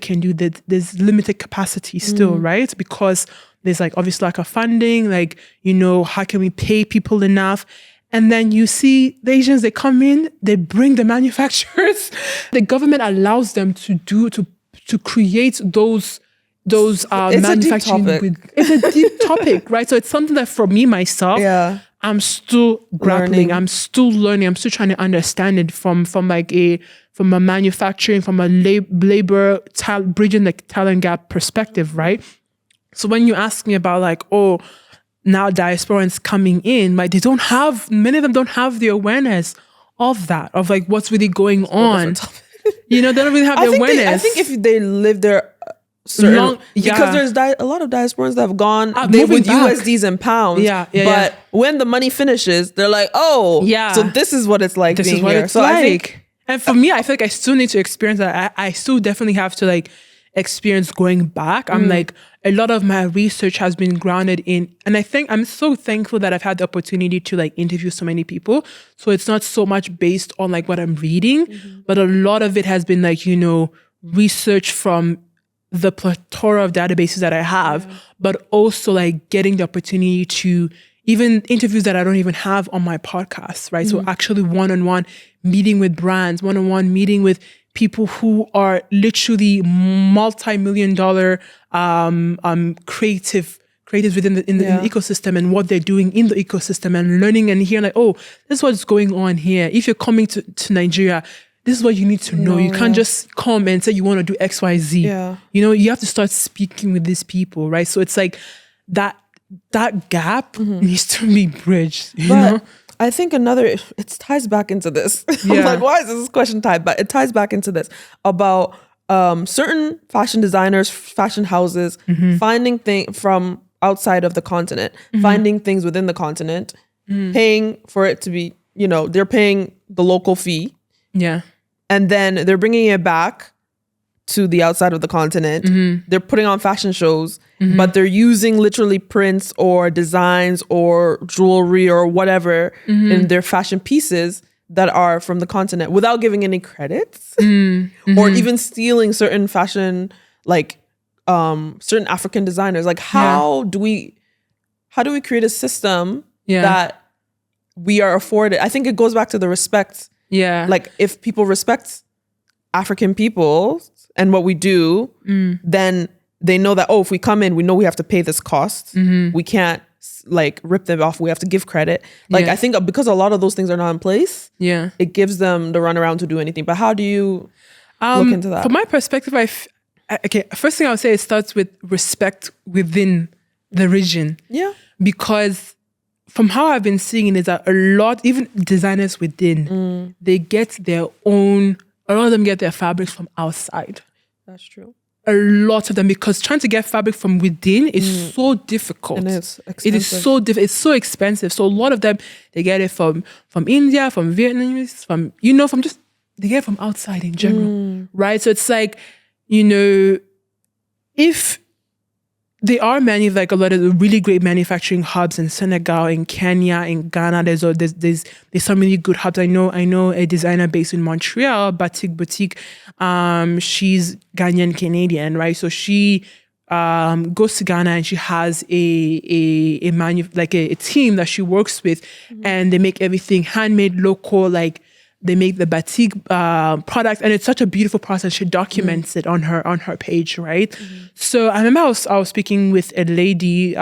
can do. There's limited capacity still, right? Because there's like obviously lack of funding. Like, you know, how can we pay people enough? And then you see the Asians, they come in, they bring the manufacturers. The government allows them to create those manufacturing. It's a deep topic, right? So it's something that for me, myself, I'm still grappling. I'm still learning. I'm still trying to understand it from a manufacturing, from a labor, bridging the talent gap perspective, right? So when you ask me about like, oh, now diasporans coming in, like many of them don't have the awareness of that, of like what's really going on. You know, they don't really have the awareness. I think if they live there because there's a lot of diasporans that have gone with back. USDs and pounds. But when the money finishes, they're like, oh, so this is what it's like being here. I think, and for me, I feel like I still need to experience that. I still definitely have to like experience going back. I'm like, a lot of my research has been grounded in, and I think I'm so thankful that I've had the opportunity to like interview so many people. So it's not so much based on like what I'm reading, but a lot of it has been like, you know, research from the plethora of databases that I have, but also like getting the opportunity to even interviews that I don't even have on my podcast, right? So actually one-on-one meeting with brands, one-on-one meeting with people who are literally multi-million-dollar creatives within the ecosystem, and what they're doing in the ecosystem, and learning and hearing like, oh, this is what's going on here. If you're coming to Nigeria, this is what you need to know. You can't just come and say you want to do X, Y, Z. Yeah. You know, you have to start speaking with these people, right? So it's like that gap needs to be bridged, you know? I think it ties back into this. Yeah. I'm like, why is this question tied? But it ties back into this about certain fashion designers, fashion houses, finding things from outside of the continent, finding things within the continent, paying for it to be, you know, they're paying the local fee. Yeah. And then they're bringing it back to the outside of the continent. They're putting on fashion shows, but they're using literally prints or designs or jewelry or whatever in their fashion pieces that are from the continent without giving any credits or even stealing certain fashion, like certain African designers. Like how do we create a system that we are afforded? I think it goes back to the respect. Yeah. Like if people respect African people and what we do, then they know that, oh, if we come in, we know we have to pay this cost. We can't like rip them off. We have to give credit. Like I think because a lot of those things are not in place, it gives them the runaround to do anything. But how do you look into that? From my perspective, okay, first thing I would say, it starts with respect within the region. Yeah. Because from how I've been seeing it is that a lot, even designers within, they get their own, a lot of them get their fabrics from outside. That's true. A lot of them, because trying to get fabric from within is so difficult. And it's expensive. It is so it's so expensive. So a lot of them, they get it from India, from Vietnamese, from, you know, they get it from outside in general, right? So it's like, you know, if there are many, like a lot of really great manufacturing hubs in Senegal, in Kenya, in Ghana. There's some really good hubs. I know a designer based in Montreal, Batik Boutique. She's Ghanaian Canadian, right? So she goes to Ghana and she has a team that she works with, and they make everything handmade, local, like. They make the batik product, and it's such a beautiful process. She documents it on her page, right? So I remember I was speaking with a lady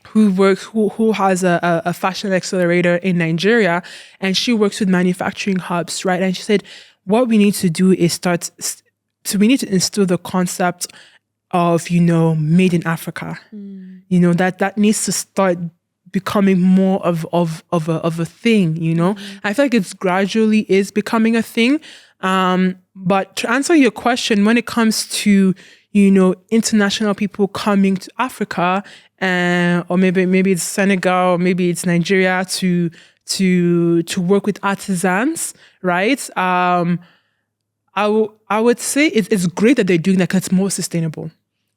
who has a fashion accelerator in Nigeria, and she works with manufacturing hubs, right? And she said, what we need to do is we need to instill the concept of, you know, made in Africa. You know, that needs to start becoming more of a thing, you know. I feel like it's gradually is becoming a thing. But to answer your question, when it comes to, you know, international people coming to Africa, or maybe it's Senegal, or maybe it's Nigeria to work with artisans, right? I would say it's great that they're doing that because it's more sustainable.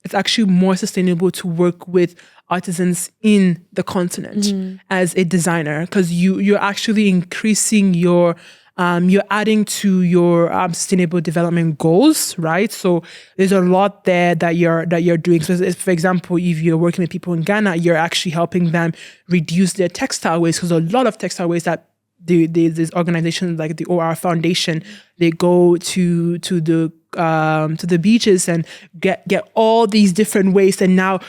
It's actually more sustainable to work with artisans in the continent as a designer, because you're actually increasing you're adding to your sustainable development goals, right? So there's a lot there that you're doing. So for example, if you're working with people in Ghana, you're actually helping them reduce their textile waste, because a lot of textile waste that these organizations like the OR Foundation, they go to the beaches and get all these different waste and now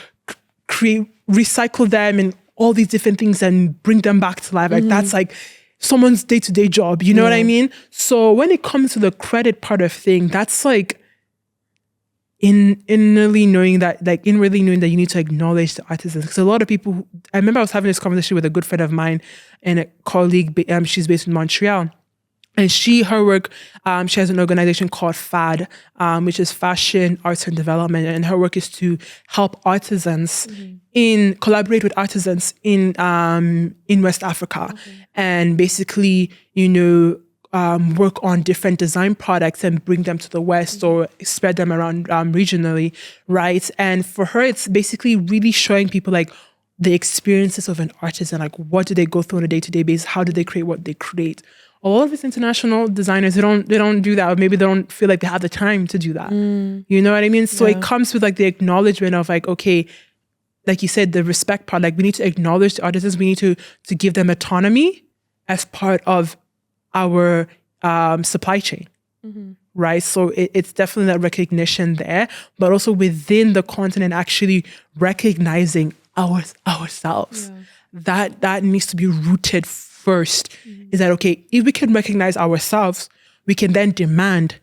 recycle them and all these different things and bring them back to life. Like that's like someone's day-to-day job, you know what I mean? So when it comes to the credit part of thing, that's like inwardly knowing that you need to acknowledge the artisans. Because a lot of people, I remember I was having this conversation with a good friend of mine and a colleague, she's based in Montreal. And her work, she has an organization called FAD, which is Fashion, Arts and Development. And her work is to help artisans collaborate with artisans in West Africa. And basically, you know, work on different design products and bring them to the West or spread them around regionally, right? And for her, it's basically really showing people like the experiences of an artist and like what do they go through on a day-to-day basis? How do they create what they create? A lot of these international designers, they don't do that, or maybe they don't feel like they have the time to do that. You know what I mean? So it comes with like the acknowledgement of like, okay, like you said, the respect part, like we need to acknowledge the artisans, we need to give them autonomy as part of our supply chain, right? So it's definitely that recognition there, but also within the continent actually recognizing ourselves. That needs to be rooted first. Is that okay? If we can recognize ourselves, we can then demand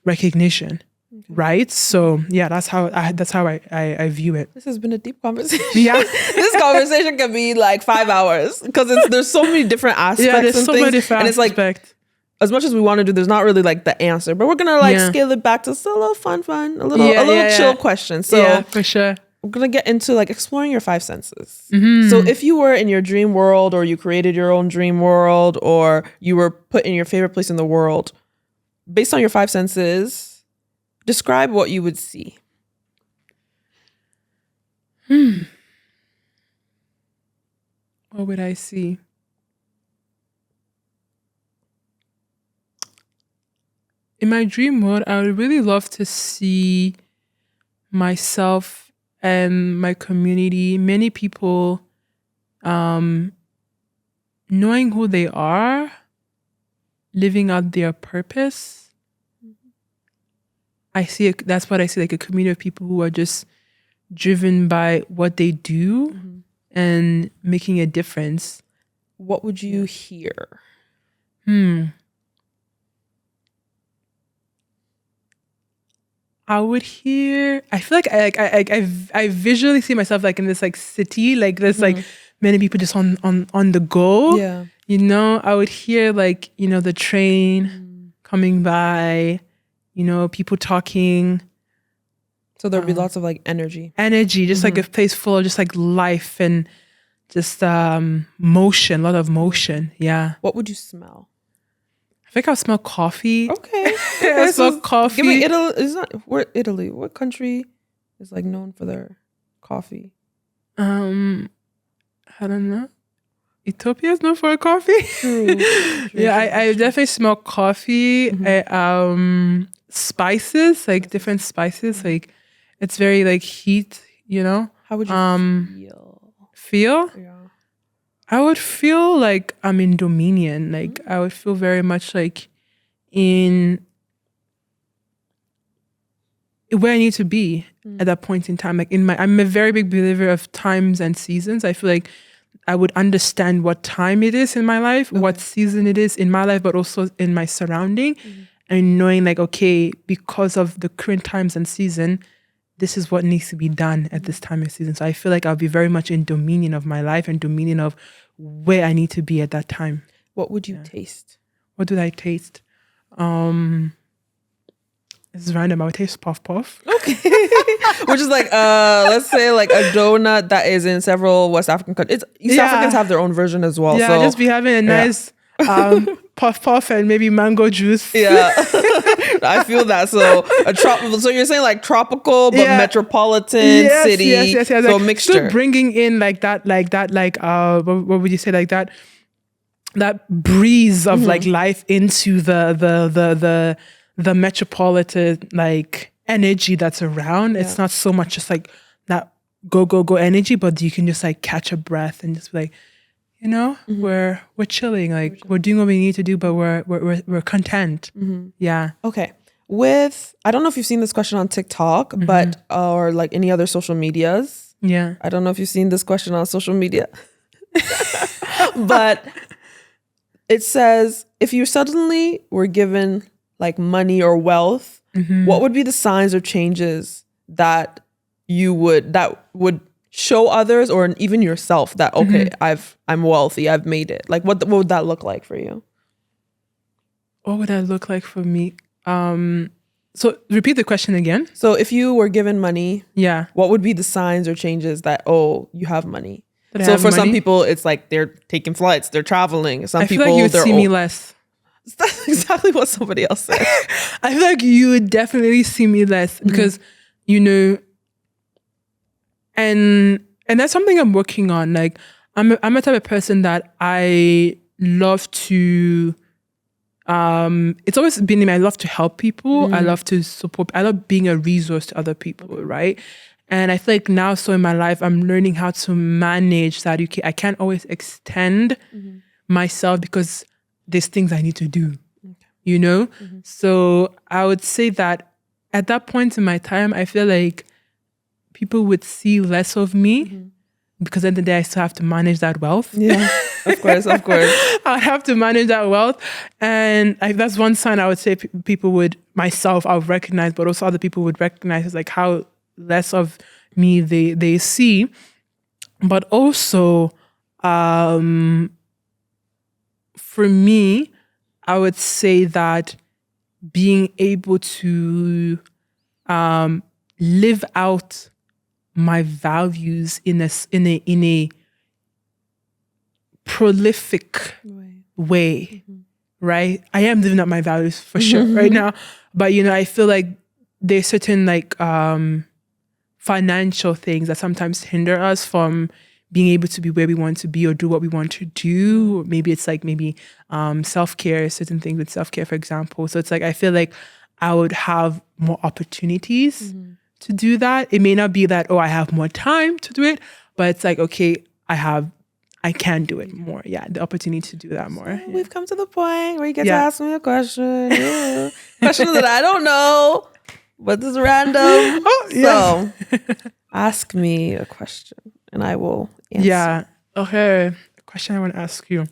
recognition, right? So yeah, that's how I view it. This has been a deep conversation. Yeah. This conversation can be like 5 hours because there's so many different aspects. Yeah, there's and so things, many different and it's like, aspects. as much as we want to do, there's not really like the answer, but we're gonna like scale it back to a little fun, a little chill question. So yeah, for sure. we're gonna get into like exploring your 5 senses. So if you were in your dream world, or you created your own dream world, or you were put in your favorite place in the world, based on your 5 senses, describe what you would see. What would I see? In my dream world, I would really love to see myself and my community, many people knowing who they are, living out their purpose. That's what I see, like a community of people who are just driven by what they do and making a difference. What would you hear? I would hear. I feel like I visually see myself like in this like city, like there's like many people just on the go. Yeah, you know, I would hear like, you know, the train coming by, you know, people talking. so there'd be lots of like energy, just like a place full of just like life and just motion, a lot of motion. Yeah. What would you smell? I think I'll smell coffee. Okay. I smell coffee. Give me Italy. Is not where Italy? What country is like known for their coffee? I don't know. Ethiopia is known for coffee. True. Yeah, I definitely smell coffee. Spices, like different spices. Like it's very like heat. You know. How would you feel? Yeah. I would feel like I'm in dominion. Like I would feel very much like in where I need to be at that point in time. Like I'm a very big believer of times and seasons. I feel like I would understand what time it is in my life, what season it is in my life, but also in my surrounding, and knowing like, okay, because of the current times and season, this is what needs to be done at this time of season. So I feel like I'll be very much in dominion of my life and dominion of where I need to be at that time. What would you taste? What did I taste? This is random. I would taste puff puff. Okay. Which is like, let's say like a donut that is in several West African countries. East Africans have their own version as well. Yeah, so just be having a nice puff puff and maybe mango juice. Yeah. I feel that. So so you're saying like tropical but metropolitan city. Yes. So like, mixture. Still bringing in like what would you say, like that breeze of like life into the metropolitan like energy that's around. It's not so much just like that go energy, but you can just like catch a breath and just be like, you know, we're chilling, like we're doing what we need to do, but we're content. Yeah. Okay. I don't know if you've seen this question on TikTok, but or like any other social medias. Yeah. I don't know if you've seen this question on social media, but it says, if you suddenly were given like money or wealth, what would be the signs or changes that would show others or even yourself that, okay, I'm wealthy, I've made it? Like what would that look like for you? What would that look like for me? So repeat the question again. So if you were given money, what would be the signs or changes that, oh, you have money? So for some people, it's like they're taking flights, they're traveling. Some people, feel like you'd see me less. That's exactly what somebody else said. I feel like you would definitely see me less because, you know, and that's something I'm working on. Like, I'm a type of person that I love to, it's always been in me. I love to help people. I love to support. I love being a resource to other people, right? And I feel like now, so in my life, I'm learning how to manage that. I can't always extend myself because there's things I need to do, you know? So I would say that at that point in my time, I feel like people would see less of me because at the end of the day, I still have to manage that wealth. Yeah, of course. I have to manage that wealth. And that's one sign I would say people would, myself, I would recognize, but also other people would recognize is like how less of me they see. But also, for me, I would say that being able to live out my values in a prolific way, right? I am living up my values for sure right now, but you know, I feel like there's certain like financial things that sometimes hinder us from being able to be where we want to be or do what we want to do. Maybe it's like self-care, certain things with self-care, for example. So it's like, I feel like I would have more opportunities to do that. It may not be that, oh, I have more time to do it, but it's like, okay, I can do it more. Yeah, the opportunity to do that more. So we've come to the point where you get to ask me a question. Question that I don't know, but this is random. Oh, yeah. So ask me a question and I will answer. Yeah. Okay. A question I want to ask you.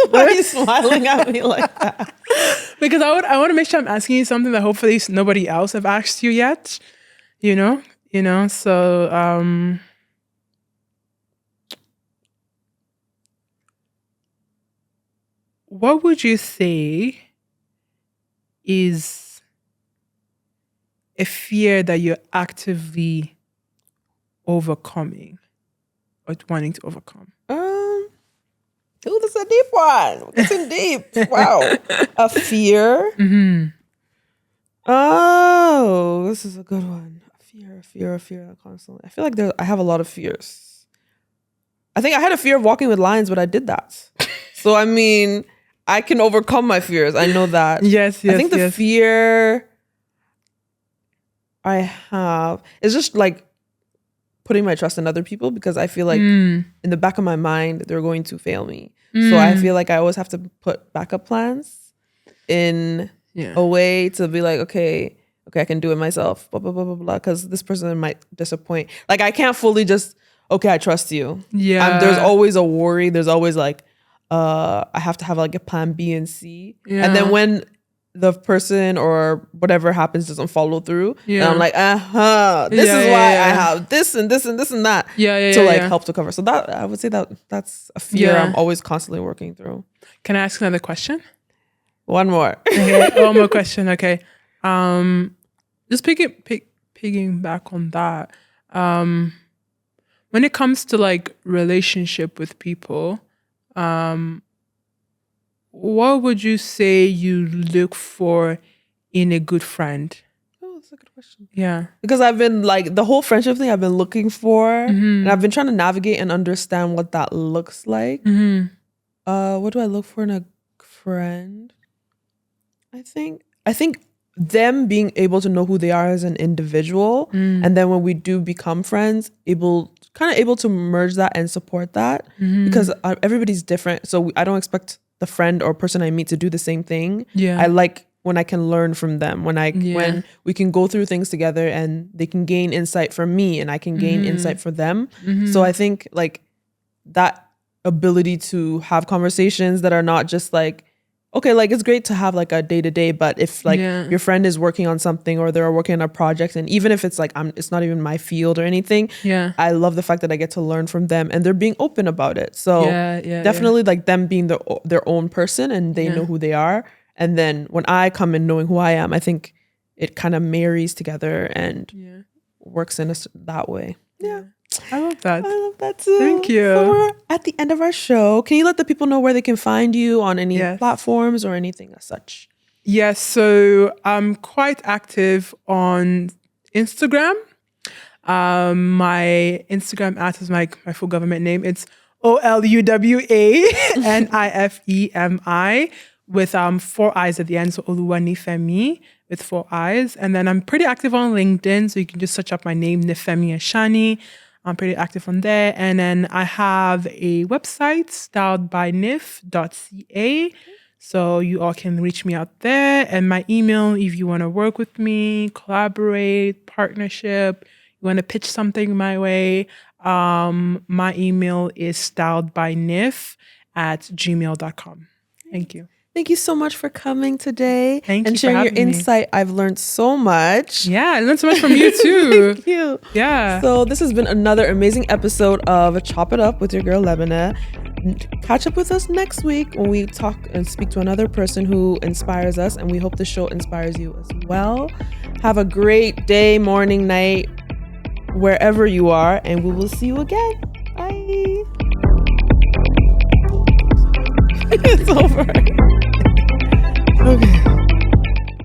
Why are you smiling at me like that? Because I want to make sure I'm asking you something that hopefully nobody else have asked you yet. You know. So what would you say is a fear that you're actively overcoming or wanting to overcome? Ooh, that's a deep one. We're getting deep. Wow. A fear. Oh, this is a good one. A fear constantly. I feel like I have a lot of fears. I think I had a fear of walking with lions, but I did that. So, I mean, I can overcome my fears. I know that. Yes. I think the fear I have is just like putting my trust in other people because I feel like in the back of my mind, they're going to fail me. So I feel like I always have to put backup plans in a way to be like, okay, I can do it myself, blah, blah, blah, blah, blah, because this person might disappoint. Like, I can't fully just, okay, I trust you. Yeah. There's always a worry. There's always like, I have to have like a plan B and C. Yeah. And then when the person or whatever happens doesn't follow through, and I'm like, this is why I have this and this and this and that to help to cover. So that I would say that's a fear I'm always constantly working through. Can I ask another question? One more. Okay, one more question. Okay. Just pigging back on that. When it comes to like relationship with people, what would you say you look for in a good friend? Oh, that's a good question. Yeah. Because I've been like, the whole friendship thing I've been looking for, and I've been trying to navigate and understand what that looks like. What do I look for in a friend? I think them being able to know who they are as an individual, and then when we do become friends, able to merge that and support that, because everybody's different. So I don't expect the friend or person I meet to do the same thing. I like when I can learn from them, when we can go through things together and they can gain insight from me and I can gain insight for them. So I think like that ability to have conversations that are not just like, okay, like it's great to have like a day-to-day, but if like your friend is working on something or they're working on a project, and even if it's like it's not even my field or anything, I love the fact that I get to learn from them and they're being open about it. So definitely like them being their own person and they know who they are. And then when I come in knowing who I am, I think it kind of marries together and works in that way. Yeah. I love that. I love that too. Thank you. So we're at the end of our show. Can you let the people know where they can find you on any Yes. platforms or anything as such? Yes, so I'm quite active on Instagram. My Instagram @ is my full government name. It's OLUWANIFEMI with 4 eyes at the end. So Oluwa Nifemi with 4 eyes. And then I'm pretty active on LinkedIn. So you can just search up my name, Nifemi Ashani. I'm pretty active on there. And then I have a website, styledbynif.ca. So you all can reach me out there. And my email, if you want to work with me, collaborate, partnership, you want to pitch something my way, my email is styledbynif@gmail.com. Thank you. Thank you so much for coming today Thank and you for sharing your having me. insight. I've learned so much. Yeah, I learned so much from you too. Thank you. Yeah. So this has been another amazing episode of Chop It Up with your girl Lebana. Catch up with us next week when we talk and speak to another person who inspires us, and we hope the show inspires you as well. Have a great day, morning, night, wherever you are, and we will see you again. Bye. It's over. Okay.